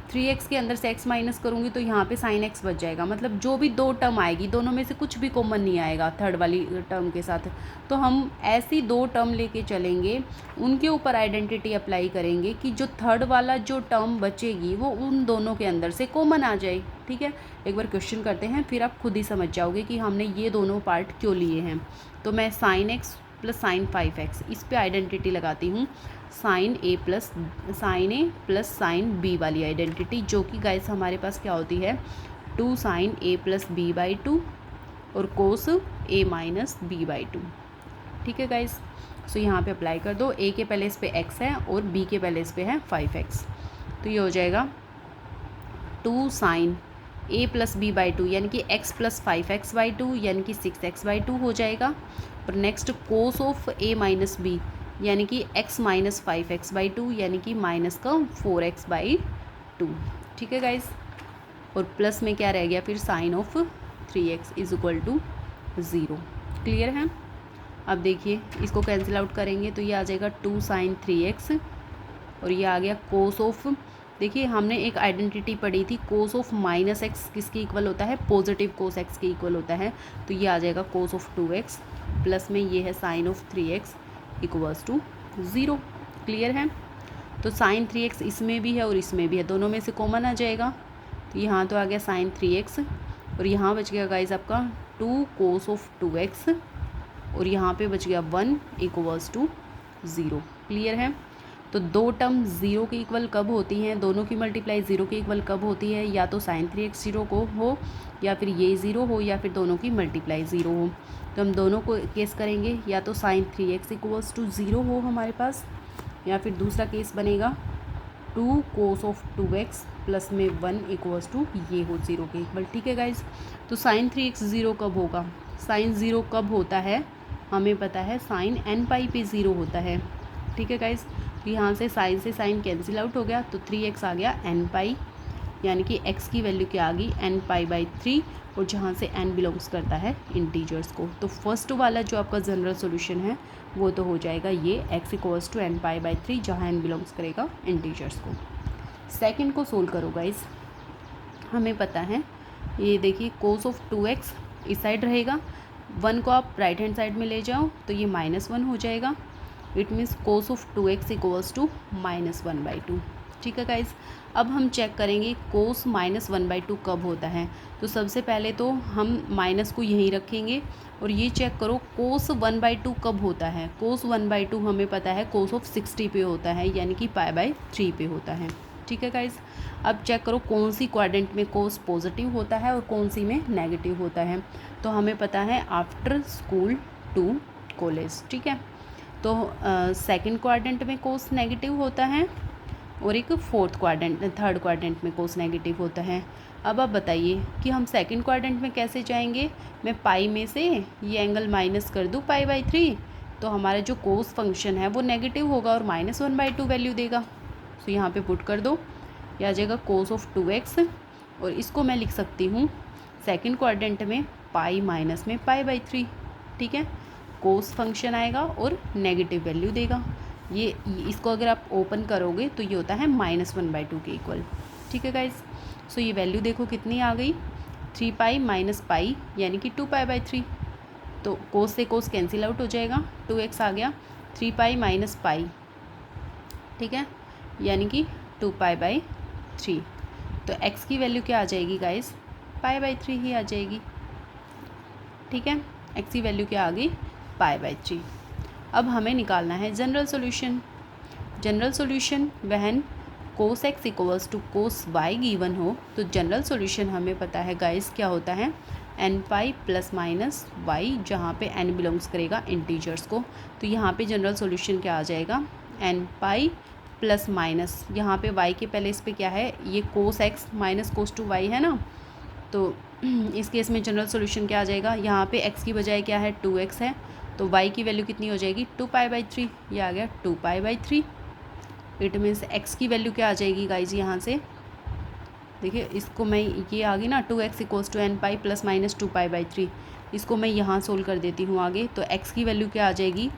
3x के अंदर से x माइनस करूँगी तो यहाँ पे साइन x बच जाएगा। मतलब जो भी दो टर्म आएगी दोनों में से कुछ भी कॉमन नहीं आएगा थर्ड वाली टर्म के साथ। तो हम ऐसी दो टर्म लेके चलेंगे, उनके ऊपर आइडेंटिटी अप्लाई करेंगे कि जो थर्ड वाला जो टर्म बचेगी वो उन दोनों के अंदर से कॉमन आ जाए। ठीक है, एक बार क्वेश्चन करते हैं, फिर आप खुद ही समझ जाओगे कि हमने ये दोनों पार्ट क्यों लिए हैं। तो मैं sign x plus sine 5x इस पे आइडेंटिटी लगाती हूँ, sine a plus sine b वाली आइडेंटिटी, जो कि गाइस हमारे पास क्या होती है 2 sine a plus b by 2 और cos a minus b by 2। ठीक है गाइस, सो यहाँ पे अप्लाई कर दो। ए के पहले इस पे x है और बी के पहले इस पे है 5x, तो ये हो जाएगा 2 sine a plus b by 2 यानी कि x प्लस 5x बाई 2 यानी कि 6x बाई 2 हो जाएगा। और next cos of a minus b यानी कि x माइनस 5x बाई 2 यानी कि माइनस का 4x बाई 2। ठीक है गाइज, और प्लस में क्या रह गया फिर sine of 3x is equal to 0। Clear है। अब देखिए इसको कैंसिल आउट करेंगे तो ये आ जाएगा 2 साइन 3x और ये आ गया कोस ऑफ, देखिए हमने एक आइडेंटिटी पढ़ी थी कोस ऑफ माइनस एक्स किसके इक्वल होता है, पॉजिटिव कोस एक्स के इक्वल होता है। तो ये आ जाएगा कोस ऑफ 2x प्लस में ये है sine of 3x equals to 0। Clear है। तो साइन 3x इसमें भी है और इसमें भी है, दोनों में से कॉमन आ जाएगा। तो यहाँ तो आ गया साइन 3x और यहाँ बच गया गाइज आपका 2 कोस ऑफ 2x और यहाँ पे बच गया 1 इक्वल्स टू 0। क्लियर है। तो दो टर्म 0 के इक्वल कब होती हैं, दोनों की मल्टीप्लाई 0 के इक्वल कब होती है, या तो साइन 3x 0 को हो या फिर ये 0 हो या फिर दोनों की मल्टीप्लाई 0 हो। तो हम दोनों को केस करेंगे, या तो साइन 3x इक्वल्स टू 0 हो हमारे पास, या फिर दूसरा केस बनेगा 2 कोस ऑफ 2x प्लस में 1 इक्वल्स टू ये हो 0 के इक्वल। ठीक है गाइज, तो साइन 3x 0 कब होगा, साइन 0 कब होता है हमें पता है, साइन n पाई पे 0 होता है। ठीक है गाइज, तो यहाँ से साइन कैंसिल आउट हो गया तो 3x आ गया n पाई, यानी कि x की वैल्यू क्या आ गई n पाई बाई 3, और जहाँ से n बिलोंग्स करता है इंटीजर्स को। तो फर्स्ट वाला जो आपका जनरल सॉल्यूशन है वो तो हो जाएगा ये x equals to n pi by 3 जहाँ n बिलोंग्स करेगा इंटीजर्स को। सेकंड को सोल्व करो गाइस, हमें पता है ये देखिए कोस ऑफ 2x इस साइड रहेगा, 1 को आप राइट हैंड साइड में ले जाओ तो ये -1 हो जाएगा। It means cos of 2x equals to -1/2। ठीक है गाइज, अब हम चेक करेंगे कोस -1/2 कब होता है। तो सबसे पहले तो हम माइनस को यहीं रखेंगे और ये चेक करो कोस 1/2 कब होता है। कोस 1/2 हमें पता है कोस ऑफ 60 पे होता है, यानी कि π/3 पे होता है। ठीक है गाइज, अब चेक करो कौन सी क्वाड्रेंट में कोस पॉजिटिव होता है और कौन सी में नेगेटिव होता है। तो हमें पता है आफ्टर स्कूल टू कॉलेज। ठीक है, तो सेकंड क्वाड्रेंट में कोस नेगेटिव होता है और एक थर्ड क्वाड्रेंट में कोस नेगेटिव होता है। अब आप बताइए कि हम सेकंड क्वाड्रेंट में कैसे जाएंगे। मैं पाई में से ये एंगल माइनस कर दूँ π/3, तो हमारा जो कोस फंक्शन है वो नेगेटिव होगा और -1/2 वैल्यू देगा। तो यहाँ पे पुट कर दो, ये आ जाएगा कोस ऑफ 2x और इसको मैं लिख सकती हूँ सेकंड क्वाड्रेंट में पाई माइनस में π/3। ठीक है, कोस फंक्शन आएगा और नेगेटिव वैल्यू देगा। ये इसको अगर आप ओपन करोगे तो ये होता है -1/2 के इक्वल। ठीक है गाइज, सो ये वैल्यू देखो कितनी आ गई, 3 पाई माइनस पाई यानी कि 2 π/3। तो कोस से कोस कैंसिल आउट हो जाएगा, 2x आ गया, 3 पाई माइनस पाई, ठीक है, यानी कि 2 π/3। तो x की वैल्यू क्या आ जाएगी गाइज, π/3 ही आ जाएगी। ठीक है, x की वैल्यू क्या आ गई, π/3। अब हमें निकालना है general solution. General solution when cos x equals to cos y given हो, तो जनरल सॉल्यूशन हमें पता है गाइस क्या होता है, n pi plus minus y, जहाँ पे एन बिलोंग्स करेगा इंटीजर्स को। तो यहाँ पे जनरल सॉल्यूशन क्या आ जाएगा, एन पाई प्लस माइनस, यहाँ पे वाई के पहले इस पे क्या है, ये cos x minus cos two y है ना, तो इस केस में जनरल सॉल्यूशन क्या आ जाएगा, यहाँ पे x की बजाय क्या है 2x है, तो y की वैल्यू कितनी हो जाएगी 2π/3, ये आ गया 2π/3। इट मीन्स x की वैल्यू क्या आ जाएगी गाइज, यहाँ से देखिए इसको मैं, ये आ गई ना 2x equals to n pi plus minus 2π/3, इसको मैं यहाँ सोल्व कर देती हूँ आगे। तो x की वैल्यू क्या आ जाएगी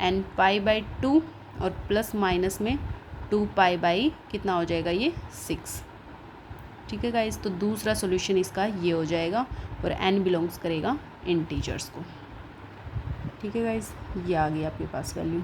nπ/2 और प्लस माइनस में 2π/ कितना हो जाएगा ये 6। ठीक है गाइज, तो दूसरा सॉल्यूशन इसका ये हो जाएगा और n बिलोंग्स करेगा इंटीजर्स को। ठीक है गाइज, ये आ गई आपके पास वैल्यू।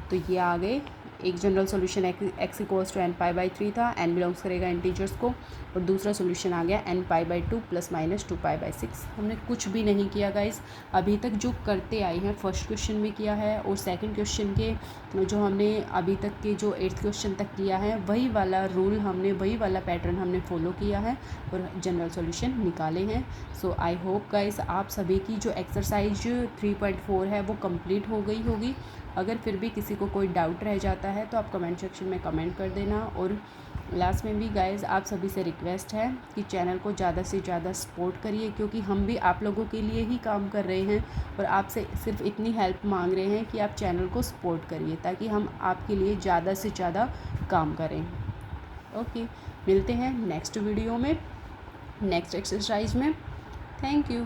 तो ये आ गए, एक general solution x equals to nπ/3 था, n बिलोंग्स करेगा इंटीजर्स को, और दूसरा सॉल्यूशन आ गया nπ/2 प्लस माइनस 2π/6। हमने कुछ भी नहीं किया गाइज, अभी तक जो करते आए हैं फर्स्ट क्वेश्चन में किया है, और सेकंड क्वेश्चन के जो हमने अभी तक के जो 8th क्वेश्चन तक किया है, वही वाला रूल हमने, वही वाला पैटर्न हमने फॉलो किया है और जनरल सॉल्यूशन निकाले हैं। सो आई होप गाइज आप सभी की जो एक्सरसाइज 3.4 है वो कंप्लीट हो गई होगी। अगर फिर भी किसी को कोई डाउट रह जाता है तो आप कमेंट सेक्शन में कमेंट कर देना। और लास्ट में भी गाइज़ आप सभी से रिक्वेस्ट है कि चैनल को ज़्यादा से ज़्यादा सपोर्ट करिए, क्योंकि हम भी आप लोगों के लिए ही काम कर रहे हैं और आपसे सिर्फ इतनी हेल्प मांग रहे हैं कि आप चैनल को सपोर्ट करिए, ताकि हम आपके लिए ज़्यादा से ज़्यादा काम करें। ओके, मिलते हैं नेक्स्ट वीडियो में, नेक्स्ट एक्सरसाइज में। Thank you.